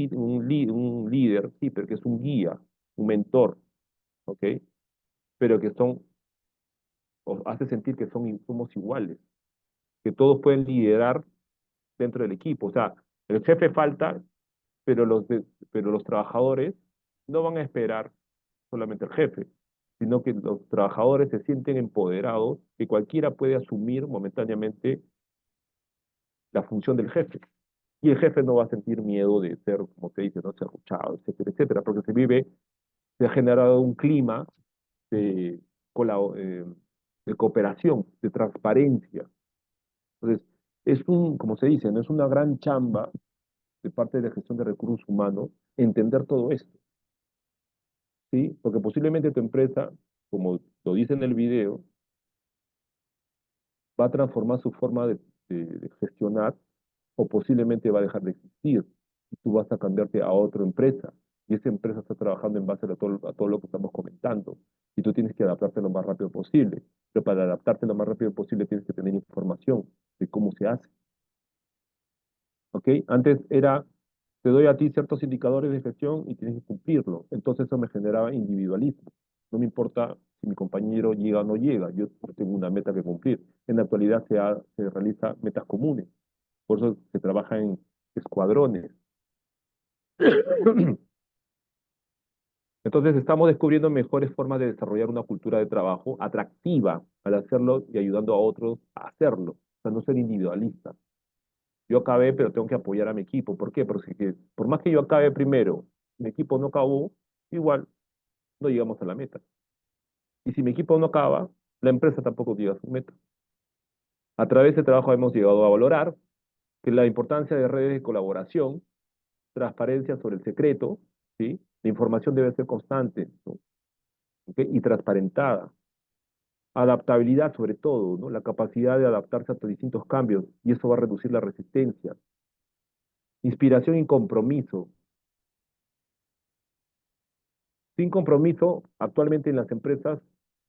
líder, sí, pero que es un guía, un mentor, ¿ok? Pero que hace sentir que somos iguales, que todos pueden liderar dentro del equipo. O sea, el jefe falta, pero pero los trabajadores no van a esperar solamente el jefe, sino que los trabajadores se sienten empoderados, que cualquiera puede asumir momentáneamente la función del jefe. Y el jefe no va a sentir miedo de ser, como se dice, no serruchado, etcétera, etcétera, porque se ha generado un clima de, eh, de cooperación, de transparencia. Entonces, como se dice, no es una gran chamba de parte de la gestión de recursos humanos entender todo esto, ¿sí? Porque posiblemente tu empresa, como lo dice en el video, va a transformar su forma de gestionar o posiblemente va a dejar de existir y tú vas a cambiarte a otra empresa y esa empresa está trabajando en base a todo lo que estamos comentando y tú tienes que adaptarte lo más rápido posible, pero para adaptarte lo más rápido posible tienes que tener información de cómo se hace, ¿ok? Antes era, te doy a ti ciertos indicadores de gestión y tienes que cumplirlo, entonces eso me generaba individualismo, no me importa si mi compañero llega o no llega, yo tengo una meta que cumplir. En la actualidad se realiza metas comunes, por eso se trabaja en escuadrones. Entonces estamos descubriendo mejores formas de desarrollar una cultura de trabajo atractiva al hacerlo y ayudando a otros a hacerlo. O sea, no ser individualista. Yo acabé, pero tengo que apoyar a mi equipo. ¿Por qué? Porque por más que yo acabe primero, mi equipo no acabó, igual no llegamos a la meta. Y si mi equipo no acaba, la empresa tampoco llega a su meta. A través de este trabajo hemos llegado a valorar que la importancia de redes de colaboración, transparencia sobre el secreto, ¿sí? La información debe ser constante, ¿no? ¿Okay? Y transparentada. Adaptabilidad sobre todo, ¿no? La capacidad de adaptarse a distintos cambios, y eso va a reducir la resistencia. Inspiración y compromiso. Sin compromiso, actualmente en las empresas,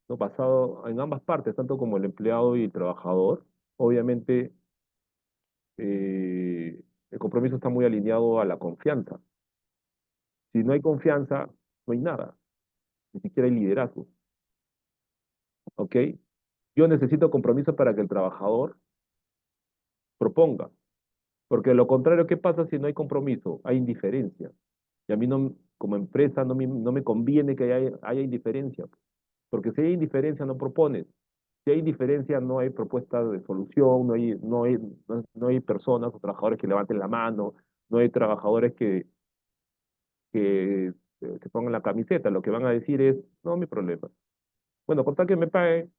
¿no? Basado en ambas partes, tanto como el empleado y el trabajador, obviamente el compromiso está muy alineado a la confianza. Si no hay confianza, no hay nada, ni siquiera hay liderazgo, ¿ok? Yo necesito compromiso para que el trabajador proponga, porque de lo contrario, ¿qué pasa si no hay compromiso? Hay indiferencia. Y a mí no, como empresa no me conviene que haya indiferencia, porque si hay indiferencia no propones. Si hay indiferencia no hay propuesta de solución, no hay personas o trabajadores que levanten la mano, no hay trabajadores que pongan la camiseta. Lo que van a decir es, no, mi problema. Bueno, con tal que me pague,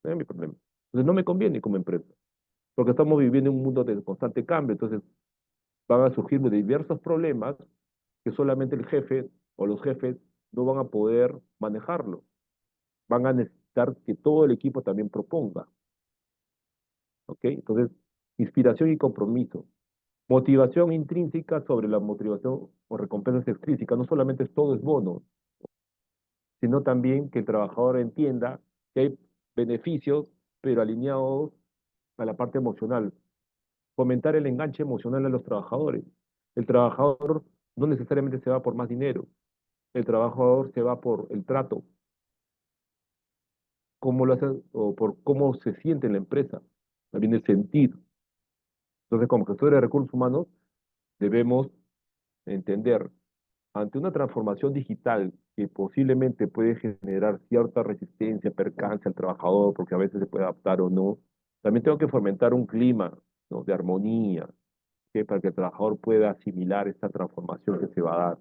no es mi problema. Entonces no me conviene como empresa, porque estamos viviendo en un mundo de constante cambio, entonces van a surgir diversos problemas que solamente el jefe o los jefes no van a poder manejarlo. Van a necesitar que todo el equipo también proponga. ¿Ok? Entonces, inspiración y compromiso. Motivación intrínseca sobre la motivación o recompensas extrínsecas. No solamente todo es bono, sino también que el trabajador entienda que hay beneficios, pero alineados a la parte emocional. Fomentar el enganche emocional a los trabajadores. El trabajador no necesariamente se va por más dinero. El trabajador se va por el trato, cómo lo hace, o por cómo se siente en la empresa, también el sentir. Entonces, como gestores de recursos humanos, debemos entender, ante una transformación digital que posiblemente puede generar cierta resistencia, percance al trabajador, porque a veces se puede adaptar o no, también tengo que fomentar un clima, ¿no?, de armonía, ¿ok?, para que el trabajador pueda asimilar esta transformación que se va a dar.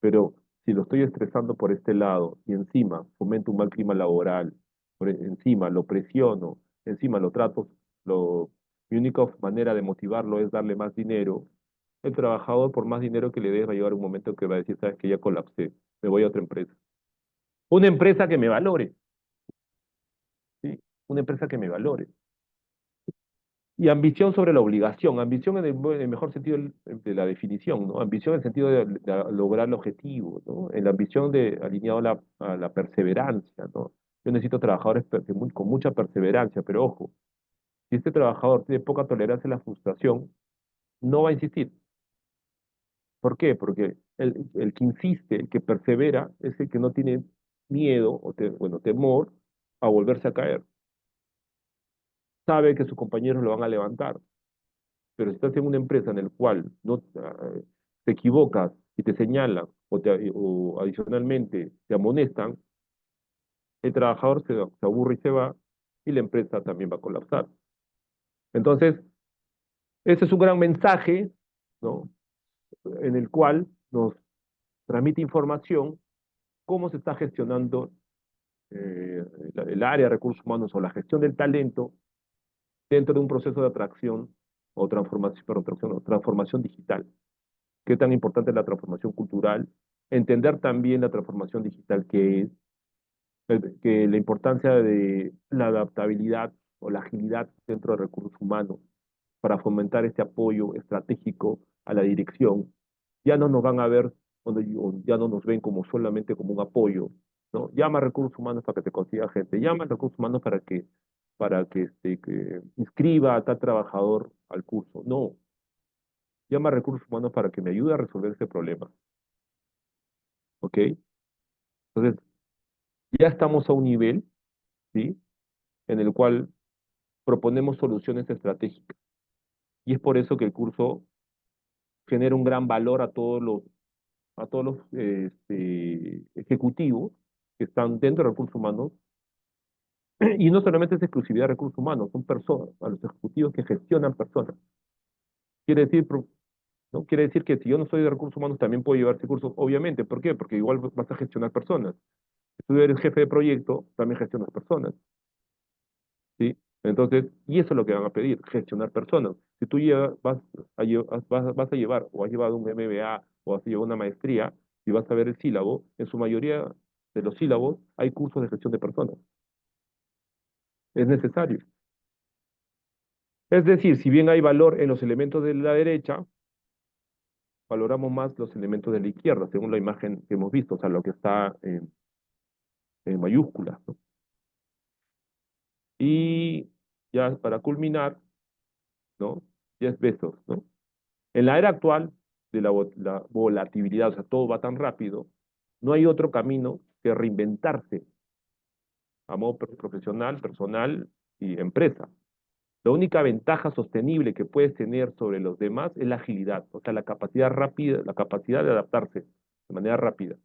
Pero si lo estoy estresando por este lado y encima fomento un mal clima laboral, encima lo presiono, encima lo trato, mi única manera de motivarlo es darle más dinero, el trabajador, por más dinero que le dé, va a llegar un momento que va a decir, sabes que ya colapsé, me voy a otra empresa. Una empresa que me valore, ¿sí? Una empresa que me valore. Y ambición sobre la obligación, ambición en el mejor sentido de la definición, ¿no? Ambición en el sentido de lograr el objetivo, ¿no? En la ambición alineado a la perseverancia, ¿no? Yo necesito trabajadores con mucha perseverancia, pero ojo, si este trabajador tiene poca tolerancia a la frustración, no va a insistir. ¿Por qué? Porque el que insiste, el que persevera, es el que no tiene miedo o temor a volverse a caer. Sabe que sus compañeros lo van a levantar. Pero si estás en una empresa en la cual no te equivocas y te señalan o adicionalmente te amonestan, el trabajador se aburre y se va, y la empresa también va a colapsar. Entonces, ese es un gran mensaje, ¿no?, en el cual nos transmite información cómo se está gestionando el área de recursos humanos o la gestión del talento dentro de un proceso de atracción o transformación digital. Qué tan importante es la transformación cultural, entender también la transformación digital que es, que la importancia de la adaptabilidad o la agilidad dentro de recursos humanos para fomentar este apoyo estratégico a la dirección. Ya no nos van a ver, o ya no nos ven como solamente como un apoyo, ¿no? Llama a recursos humanos para que te consiga gente, llama a recursos humanos que inscriba a tal trabajador al curso. No, llama a recursos humanos para que me ayude a resolver ese problema. ¿Ok? Entonces, ya estamos a un nivel, ¿sí?, en el cual proponemos soluciones estratégicas. Y es por eso que el curso genera un gran valor a todos los ejecutivos que están dentro de recursos humanos. Y no solamente es exclusividad de recursos humanos, son personas, a los ejecutivos que gestionan personas. Quiere decir, ¿no? Quiere decir que si yo no soy de recursos humanos, también puedo llevar ese curso, obviamente. ¿Por qué? Porque igual vas a gestionar personas. Si tú eres jefe de proyecto, también gestionas personas, ¿sí? Entonces, y eso es lo que van a pedir, gestionar personas. Si tú vas a llevar, o has llevado un MBA, o has llevado una maestría, y vas a ver el sílabo, en su mayoría de los sílabos hay cursos de gestión de personas. Es necesario. Es decir, si bien hay valor en los elementos de la derecha, valoramos más los elementos de la izquierda, según la imagen que hemos visto, o sea, lo que está en mayúsculas, ¿no? Y ya para culminar, ¿no?, 10 besos, ¿no? En la era actual de la volatilidad, o sea, todo va tan rápido, no hay otro camino que reinventarse a modo profesional, personal y empresa. La única ventaja sostenible que puedes tener sobre los demás es la agilidad, o sea, la capacidad rápida, la capacidad de adaptarse de manera rápida.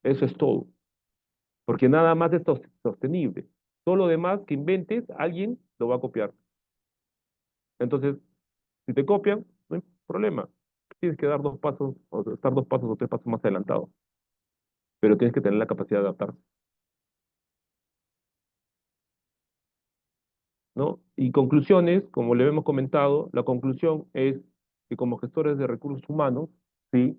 Eso es todo, porque nada más es sostenible. Todo lo demás que inventes, alguien lo va a copiar. Entonces, si te copian, no hay problema. Tienes que dar 2 pasos, o estar 2 pasos o 3 pasos más adelantado, pero tienes que tener la capacidad de adaptarse, ¿no? Y conclusiones, como le hemos comentado, la conclusión es que como gestores de recursos humanos, sí,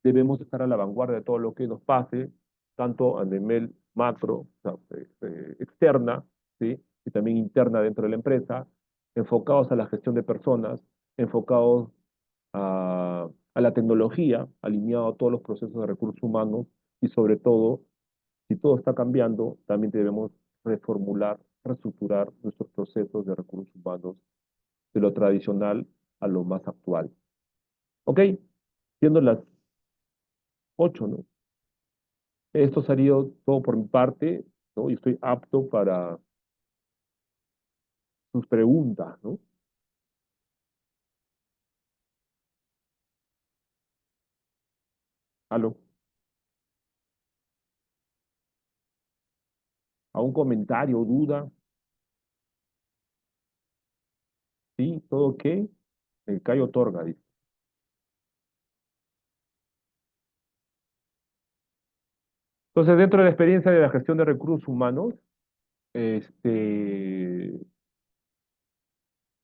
debemos estar a la vanguardia de todo lo que nos pase, tanto a nivel macro, o sea, externa, ¿sí? Y también interna dentro de la empresa, enfocados a la gestión de personas, enfocados a la tecnología, alineado a todos los procesos de recursos humanos y sobre todo, si todo está cambiando, también debemos reformular, reestructurar nuestros procesos de recursos humanos de lo tradicional a lo más actual. ¿Ok? Siendo las 8, ¿no? Esto sería todo por mi parte, ¿no? Y estoy apto para sus preguntas, ¿no? ¿Aló? ¿A un comentario, duda? ¿Sí? ¿Todo ok? El Cayo otorga, dice. Entonces, dentro de la experiencia de la gestión de recursos humanos, este,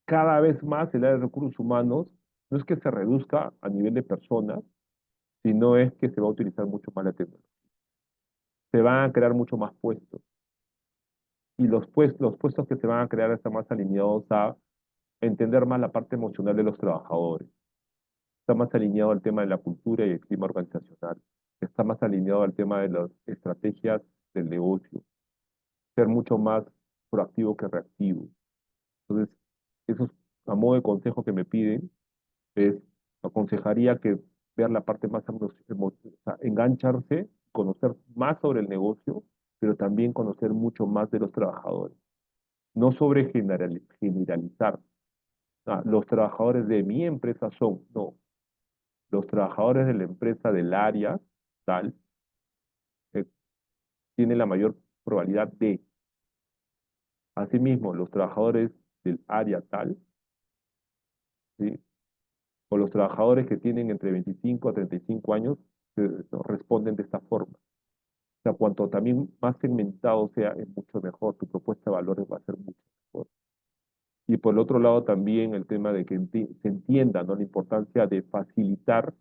cada vez más el área de recursos humanos no es que se reduzca a nivel de personas, sino es que se va a utilizar mucho más la tecnología. Se van a crear mucho más puestos. Y los puestos que se van a crear están más alineados a entender más la parte emocional de los trabajadores. Está más alineado al tema de la cultura y el clima organizacional. Está más alineado al tema de las estrategias del negocio. Ser mucho más proactivo que reactivo. Entonces, eso es a modo de consejo que me piden, es, aconsejaría que ver la parte más, o sea, engancharse, conocer más sobre el negocio, pero también conocer mucho más de los trabajadores. No sobre generalizar. Ah, los trabajadores de mi empresa son, no, los trabajadores de la empresa del área tal eh, tienen la mayor probabilidad de, asimismo, los trabajadores del área tal, ¿sí? O los trabajadores que tienen entre 25 a 35 años responden de esta forma. O sea, cuanto también más segmentado sea, es mucho mejor, tu propuesta de valores va a ser mucho mejor. Y por el otro lado también el tema de que se entienda, ¿no?, la importancia de facilitar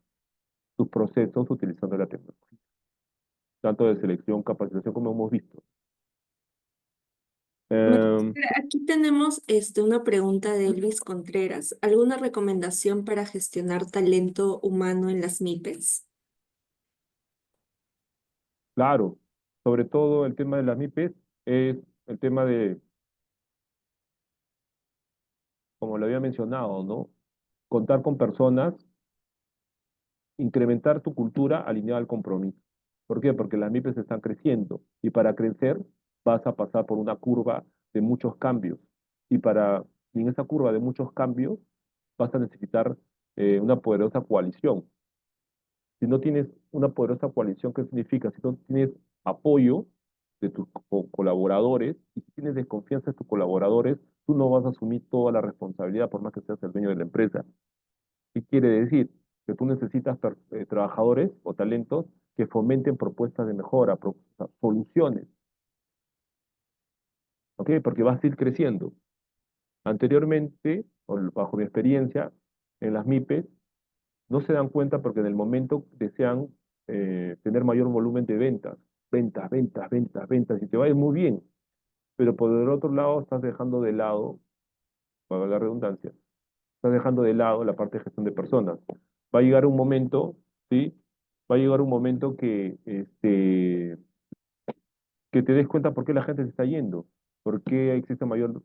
tus procesos utilizando la tecnología, tanto de selección, capacitación, como hemos visto. Em, Aquí tenemos una pregunta de Elvis Contreras. ¿Alguna recomendación para gestionar talento humano en las MIPES? claro, sobre todo el tema de las MIPES es el tema de, como lo había mencionado, ¿no? Contar con personas, incrementar tu cultura alineada al compromiso. ¿Por qué? Porque las MIPES están creciendo y para crecer vas a pasar por una curva de muchos cambios y en esa curva de muchos cambios vas a necesitar una poderosa coalición. Si no tienes una poderosa coalición, ¿qué significa? Si no tienes apoyo de tus colaboradores y si tienes desconfianza de tus colaboradores, tú no vas a asumir toda la responsabilidad por más que seas el dueño de la empresa. ¿Qué quiere decir? Que tú necesitas trabajadores o talentos que fomenten propuestas de mejora, o sea, soluciones, ¿ok? Porque vas a ir creciendo. Anteriormente, o bajo mi experiencia, en las MIPES, no se dan cuenta porque en el momento desean tener mayor volumen de ventas, ventas, ventas, ventas, ventas, y te va a ir muy bien, pero por el otro lado estás dejando de lado, para la redundancia, estás dejando de lado la parte de gestión de personas. Va a llegar un momento, ¿sí? Va a llegar un momento que te des cuenta por qué la gente se está yendo, por qué existe mayor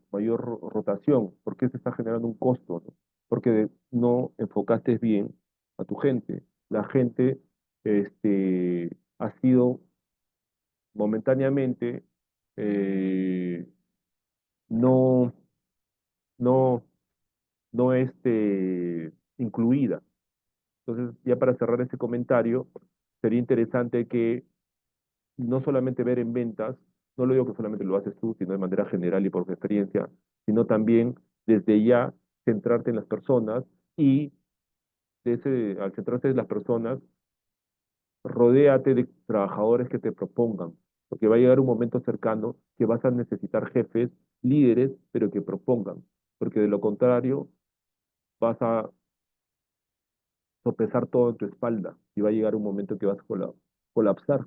rotación, por qué se está generando un costo, ¿no? Porque no enfocaste bien a tu gente. La gente ha sido momentáneamente, no, no, no incluida. Entonces, ya para cerrar este comentario, sería interesante que no solamente ver en ventas, no lo digo que solamente lo haces tú, sino de manera general y por tu experiencia, sino también desde ya centrarte en las personas y al centrarse en las personas, rodéate de trabajadores que te propongan, porque va a llegar un momento cercano que vas a necesitar jefes, líderes, pero que propongan, porque de lo contrario vas a sopesar todo en tu espalda y va a llegar un momento que vas a colapsar.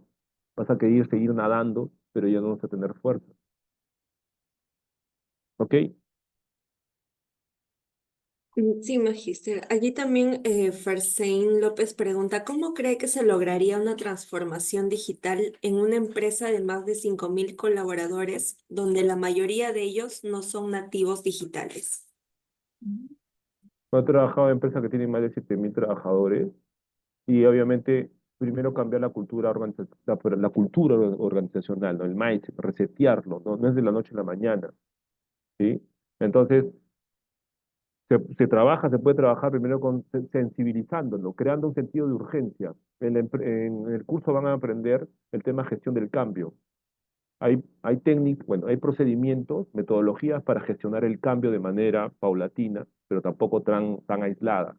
Vas a querer seguir nadando, pero ya no vas a tener fuerza. ¿Ok? Sí, magíster. Allí también Fersein López pregunta, ¿cómo cree que se lograría una transformación digital en una empresa de más de 5.000 colaboradores, donde la mayoría de ellos no son nativos digitales? Yo he trabajado en empresas que tienen más de 7.000 trabajadores y obviamente primero cambiar la cultura organizacional, ¿no? El mindset, resetearlo, ¿no? No es de la noche a la mañana, ¿sí? Entonces, se puede trabajar primero sensibilizándolo, creando un sentido de urgencia. En el curso van a aprender el tema gestión del cambio. Hay técnicas, bueno, hay procedimientos, metodologías para gestionar el cambio de manera paulatina, pero tampoco tan aislada.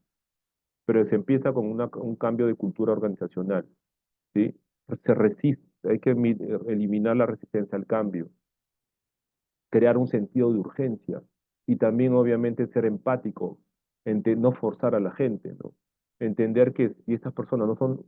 Pero se empieza con un cambio de cultura organizacional, ¿sí? Se resiste, hay que eliminar la resistencia al cambio, crear un sentido de urgencia y también obviamente ser empático, no forzar a la gente, ¿no? Entender que si estas personas no son,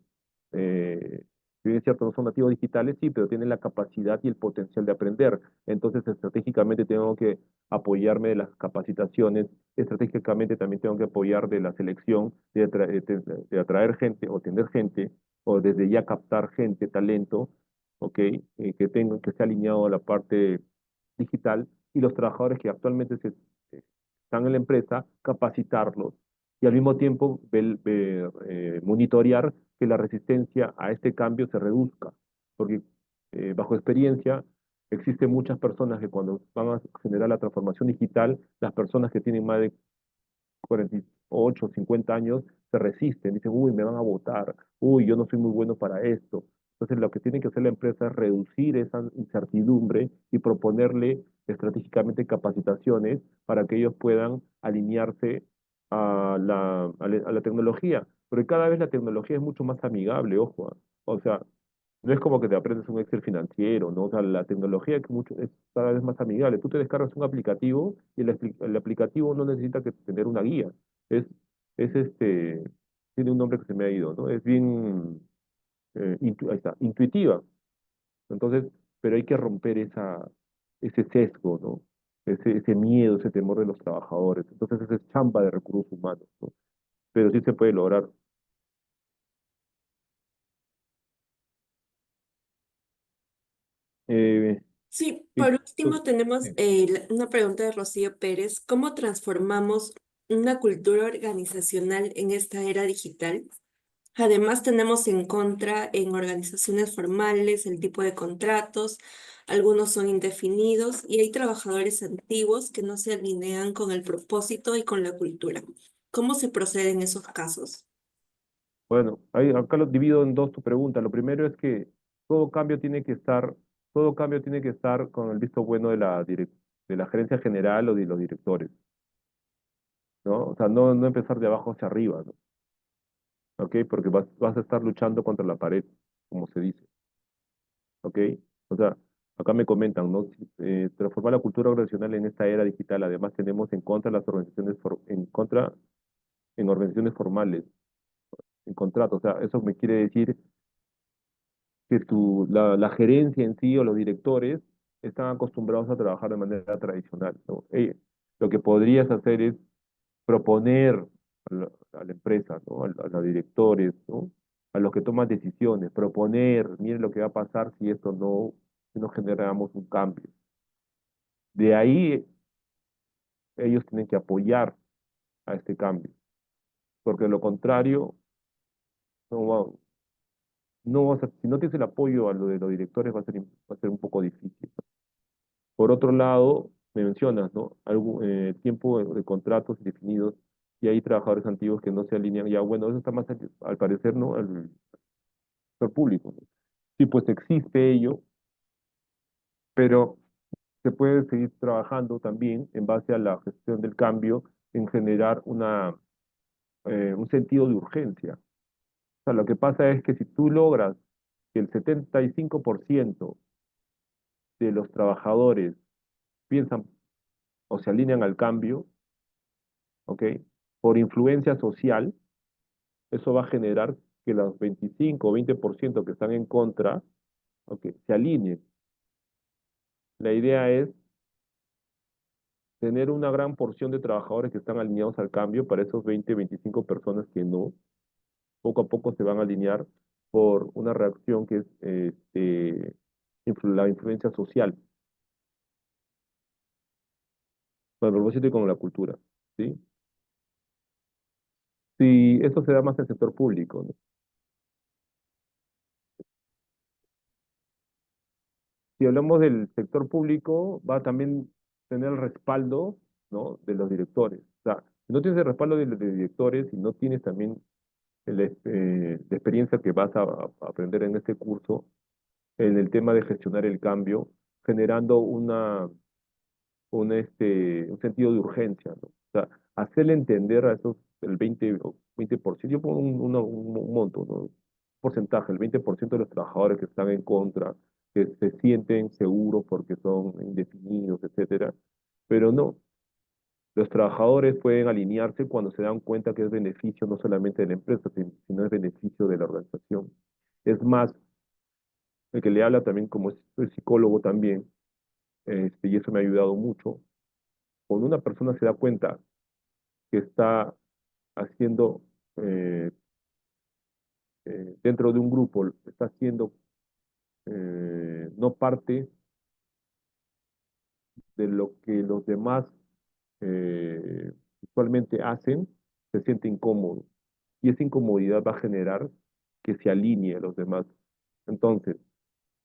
si bien es cierto, no son nativos digitales, sí, pero tienen la capacidad y el potencial de aprender. Entonces, estratégicamente tengo que apoyarme de las capacitaciones, estratégicamente también tengo que apoyar de la selección, de atraer gente o tener gente, o desde ya captar gente, talento, ¿ok? Que esté alineado a la parte digital y los trabajadores que actualmente están en la empresa, capacitarlos y al mismo tiempo monitorear que la resistencia a este cambio se reduzca, porque bajo experiencia existen muchas personas que cuando van a generar la transformación digital, las personas que tienen más de 48, 50 años se resisten, dicen, uy, me van a votar, uy, yo no soy muy bueno para esto. Entonces, lo que tiene que hacer la empresa es reducir esa incertidumbre y proponerle estratégicamente capacitaciones para que ellos puedan alinearse a la tecnología. Porque cada vez la tecnología es mucho más amigable, ojo. O sea, no es como que te aprendes un Excel financiero, ¿no? O sea, la tecnología es cada vez más amigable. Tú te descargas un aplicativo y el aplicativo no necesita tener una guía. Es, tiene un nombre que se me ha ido, ¿no? Es bien, ahí está, intuitiva. Entonces, pero hay que romper ese sesgo, ¿no? Ese miedo, ese temor de los trabajadores. Entonces, esa es chamba de recursos humanos, ¿no? Pero sí se puede lograr. Eh, Sí, y por último tenemos sí. una pregunta de Rocío Pérez. ¿Cómo transformamos una cultura organizacional en esta era digital? Además, tenemos en contra en organizaciones formales el tipo de contratos, algunos son indefinidos y hay trabajadores antiguos que no se alinean con el propósito y con la cultura. ¿Cómo se procede en esos casos? Bueno, acá lo divido en dos tu pregunta. Lo primero es que todo cambio tiene que estar, todo cambio tiene que estar con el visto bueno de la gerencia general o de los directores, ¿no? O sea, no empezar de abajo hacia arriba, ¿no? ¿Ok? Porque vas a estar luchando contra la pared, como se dice, ¿ok? O sea, acá me comentan, ¿no? Transformar la cultura organizacional en esta era digital. Además, tenemos en contra las organizaciones, en organizaciones formales, en contratos. O sea, eso me quiere decir que la gerencia en sí o los directores están acostumbrados a trabajar de manera tradicional, ¿no? Lo que podrías hacer es proponer a la empresa, ¿no? A los directores, ¿no? A los que toman decisiones, proponer, miren lo que va a pasar si no generamos un cambio. De ahí ellos tienen que apoyar a este cambio, porque de lo contrario, no va- no si no tienes el apoyo a lo de los directores va a ser un poco difícil. Por otro lado, me mencionas, ¿no? Tiempo de contratos indefinidos y hay trabajadores antiguos que no se alinean. Ya, bueno, eso está más al parecer, ¿no? Al sector público, ¿no? Sí, pues existe ello, pero se puede seguir trabajando también en base a la gestión del cambio en generar un sentido de urgencia. O sea, lo que pasa es que si tú logras que el 75% de los trabajadores piensan o se alinean al cambio, ¿ok? Por influencia social, eso va a generar que los 25 o 20% que están en contra, ¿ok? Se alineen. La idea es tener una gran porción de trabajadores que están alineados al cambio para esos 20, 25 personas que no. Poco a poco se van a alinear por una reacción que es la influencia social, con el propósito y con la cultura, ¿sí? Sí, eso se da más en el sector público, ¿no? Si hablamos del sector público, va a también tener el respaldo, ¿no? De los directores. O sea, si no tienes el respaldo de directores y no tienes también la experiencia que vas a aprender en este curso, en el tema de gestionar el cambio, generando un sentido de urgencia, ¿no? O sea, hacerle entender a esos, el 20%, yo pongo un monto, ¿no? Un porcentaje, el 20% de los trabajadores que están en contra, que se sienten seguros porque son indefinidos, etcétera, pero no, los trabajadores pueden alinearse cuando se dan cuenta que es beneficio no solamente de la empresa, sino es beneficio de la organización. Es más, el que le habla también como soy psicólogo también, y eso me ha ayudado mucho, cuando una persona se da cuenta que está haciendo eh, dentro de un grupo, está haciendo no parte de lo que los demás usualmente hacen, se siente incómodo. Y esa incomodidad va a generar que se alinee a los demás. Entonces,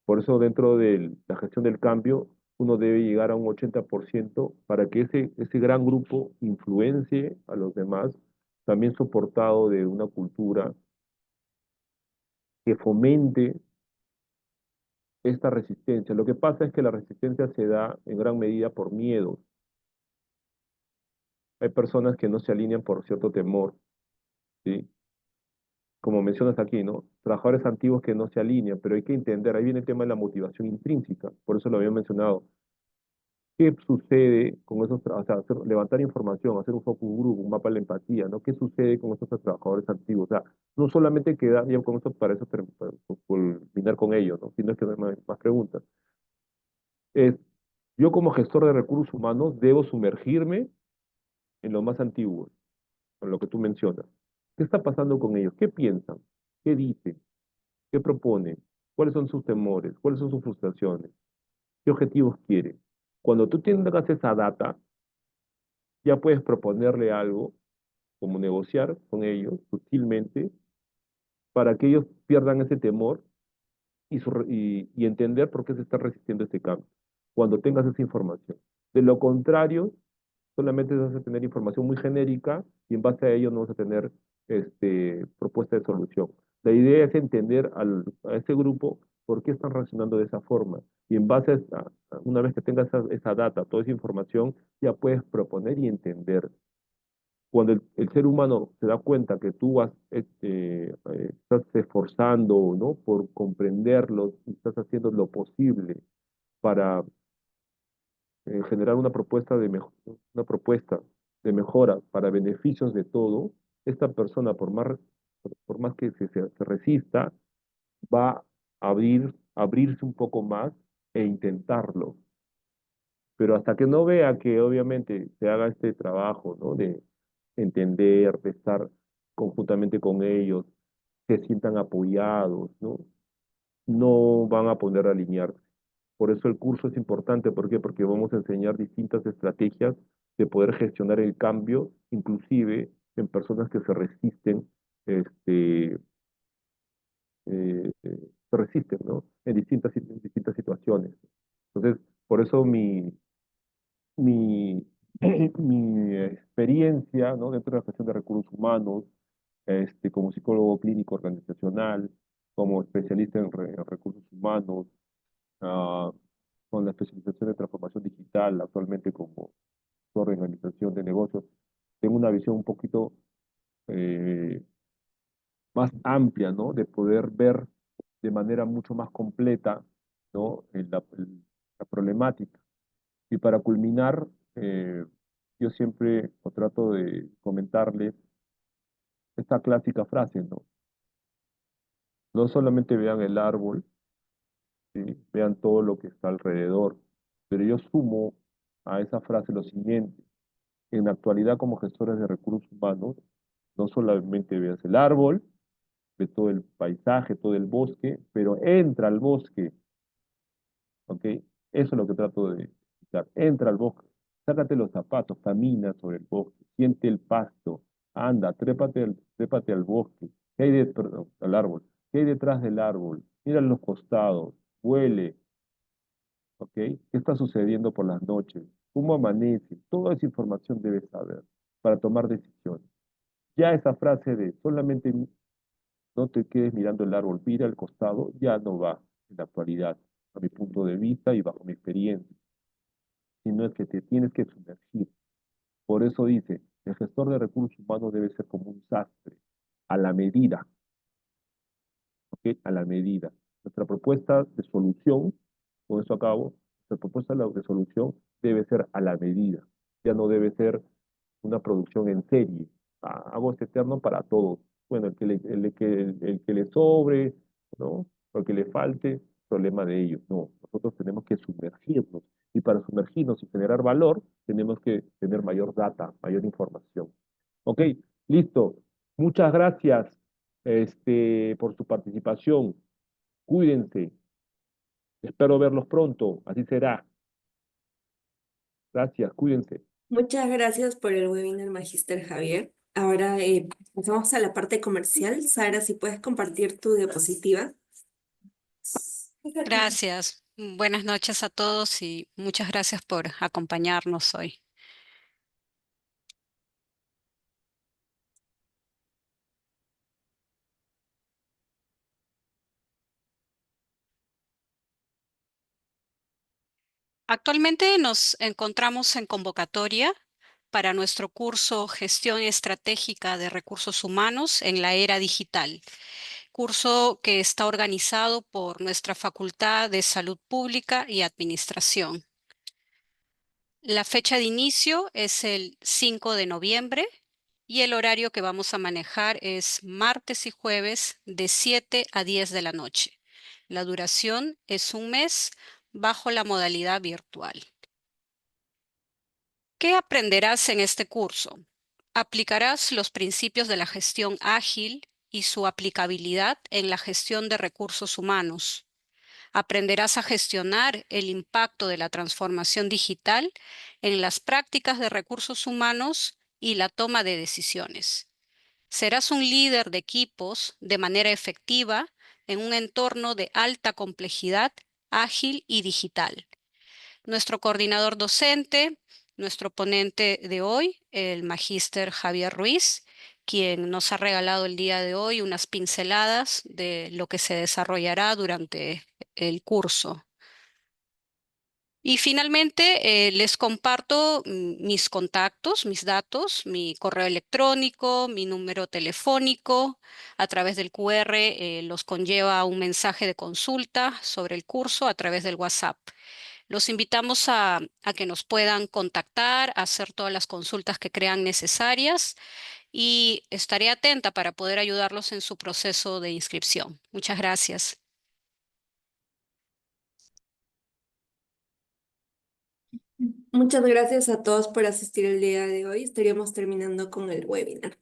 por eso dentro de la gestión del cambio, uno debe llegar a un 80% para que ese gran grupo influencie a los demás, también soportado de una cultura que fomente esta resistencia. Lo que pasa es que la resistencia se da en gran medida por miedo. Hay personas que no se alinean por cierto temor, ¿sí? Como mencionas aquí, ¿no? Trabajadores antiguos que no se alinean, pero hay que entender, ahí viene el tema de la motivación intrínseca, por eso lo había mencionado. ¿Qué sucede con esos trabajadores? O sea, levantar información, hacer un focus group, un mapa de la empatía, ¿no? ¿Qué sucede con esos trabajadores antiguos? O sea, no solamente queda, ya con esto, para eso para culminar con ello, ¿no? Sino es que no hay más preguntas. Es, yo como gestor de recursos humanos debo sumergirme en lo más antiguo, en lo que tú mencionas. ¿Qué está pasando con ellos? ¿Qué piensan? ¿Qué dicen? ¿Qué proponen? ¿Cuáles son sus temores? ¿Cuáles son sus frustraciones? ¿Qué objetivos quieren? Cuando tú tengas esa data, ya puedes proponerle algo, como negociar con ellos sutilmente, para que ellos pierdan ese temor y entender por qué se está resistiendo este cambio, cuando tengas esa información. De lo contrario, solamente vas a tener información muy genérica y en base a ello no vas a tener propuesta de solución. La idea es entender a ese grupo por qué están reaccionando de esa forma. Y en base una vez que tengas esa data, toda esa información, ya puedes proponer y entender. Cuando el ser humano se da cuenta que tú estás esforzando, ¿no? Por comprenderlos y estás haciendo lo posible para generar una propuesta de mejora para beneficios de todo, esta persona, por más que se resista, va a abrirse un poco más e intentarlo. Pero hasta que no vea que obviamente se haga este trabajo, ¿no? De entender, de estar conjuntamente con ellos, se sientan apoyados, ¿no? No van a poder alinearse. Por eso el curso es importante, ¿por qué? Porque vamos a enseñar distintas estrategias de poder gestionar el cambio, inclusive en personas que se resisten, este, se resisten, ¿no? En distintas situaciones. Entonces, por eso mi, mi experiencia, ¿no? Dentro de la gestión de recursos humanos, como psicólogo clínico organizacional, como especialista en recursos humanos, ah, con la especialización de transformación digital, actualmente como organización de negocios, tengo una visión un poquito eh, más amplia, ¿no? De poder ver de manera mucho más completa, ¿no? La problemática. Y para culminar, yo siempre trato de comentarles esta clásica frase, ¿no? No solamente vean el árbol, ¿sí? Vean todo lo que está alrededor, pero yo sumo a esa frase lo siguiente: en la actualidad, como gestores de recursos humanos, no solamente veas el árbol, ve todo el paisaje, todo el bosque, pero entra al bosque, ¿ok? Eso es lo que trato de explicar. Entra al bosque, sácate los zapatos, camina sobre el bosque, siente el pasto, anda, trépate al bosque, ¿qué hay perdón, al árbol? ¿Qué hay detrás del árbol? Mira los costados, huele, ¿ok? ¿Qué está sucediendo por las noches? ¿Cómo amanece? Toda esa información debes saber para tomar decisiones. Ya esa frase de solamente no te quedes mirando el árbol, mira al costado, ya no va en la actualidad, a mi punto de vista y bajo mi experiencia, sino es que te tienes que sumergir. Por eso dice, el gestor de recursos humanos debe ser como un sastre, a la medida, ¿ok? A la medida. Nuestra propuesta de solución, con eso acabo, nuestra propuesta de solución debe ser a la medida, ya no debe ser una producción en serie. Hago este eterno para todos. Bueno, el que le sobre, ¿no? O el que le falte, problema de ellos. No, nosotros tenemos que sumergirnos. Y para sumergirnos y generar valor, tenemos que tener mayor data, mayor información. Ok, listo. Muchas gracias, por su participación. Cuídense. Espero verlos pronto. Así será. Gracias, cuídense. Muchas gracias por el webinar, Magíster Javier. Ahora pasamos a la parte comercial. Sara, si puedes compartir tu diapositiva. Gracias. Buenas noches a todos y muchas gracias por acompañarnos hoy. Actualmente nos encontramos en convocatoria para nuestro curso Gestión Estratégica de Recursos Humanos en la Era Digital, curso que está organizado por nuestra Facultad de Salud Pública y Administración. La fecha de inicio es el 5 de noviembre y el horario que vamos a manejar es martes y jueves de 7 a 10 de la noche. La duración es un mes bajo la modalidad virtual. ¿Qué aprenderás en este curso? Aplicarás los principios de la gestión ágil y su aplicabilidad en la gestión de recursos humanos. Aprenderás a gestionar el impacto de la transformación digital en las prácticas de recursos humanos y la toma de decisiones. Serás un líder de equipos de manera efectiva en un entorno de alta complejidad, ágil y digital. Nuestro coordinador docente, nuestro ponente de hoy, el magíster Javier Ruiz, quien nos ha regalado el día de hoy unas pinceladas de lo que se desarrollará durante el curso. Y finalmente les comparto mis contactos, mis datos, mi correo electrónico, mi número telefónico. A través del QR los conlleva un mensaje de consulta sobre el curso a través del WhatsApp. Los invitamos a que nos puedan contactar, a hacer todas las consultas que crean necesarias y estaré atenta para poder ayudarlos en su proceso de inscripción. Muchas gracias. Muchas gracias a todos por asistir el día de hoy. Estaríamos terminando con el webinar.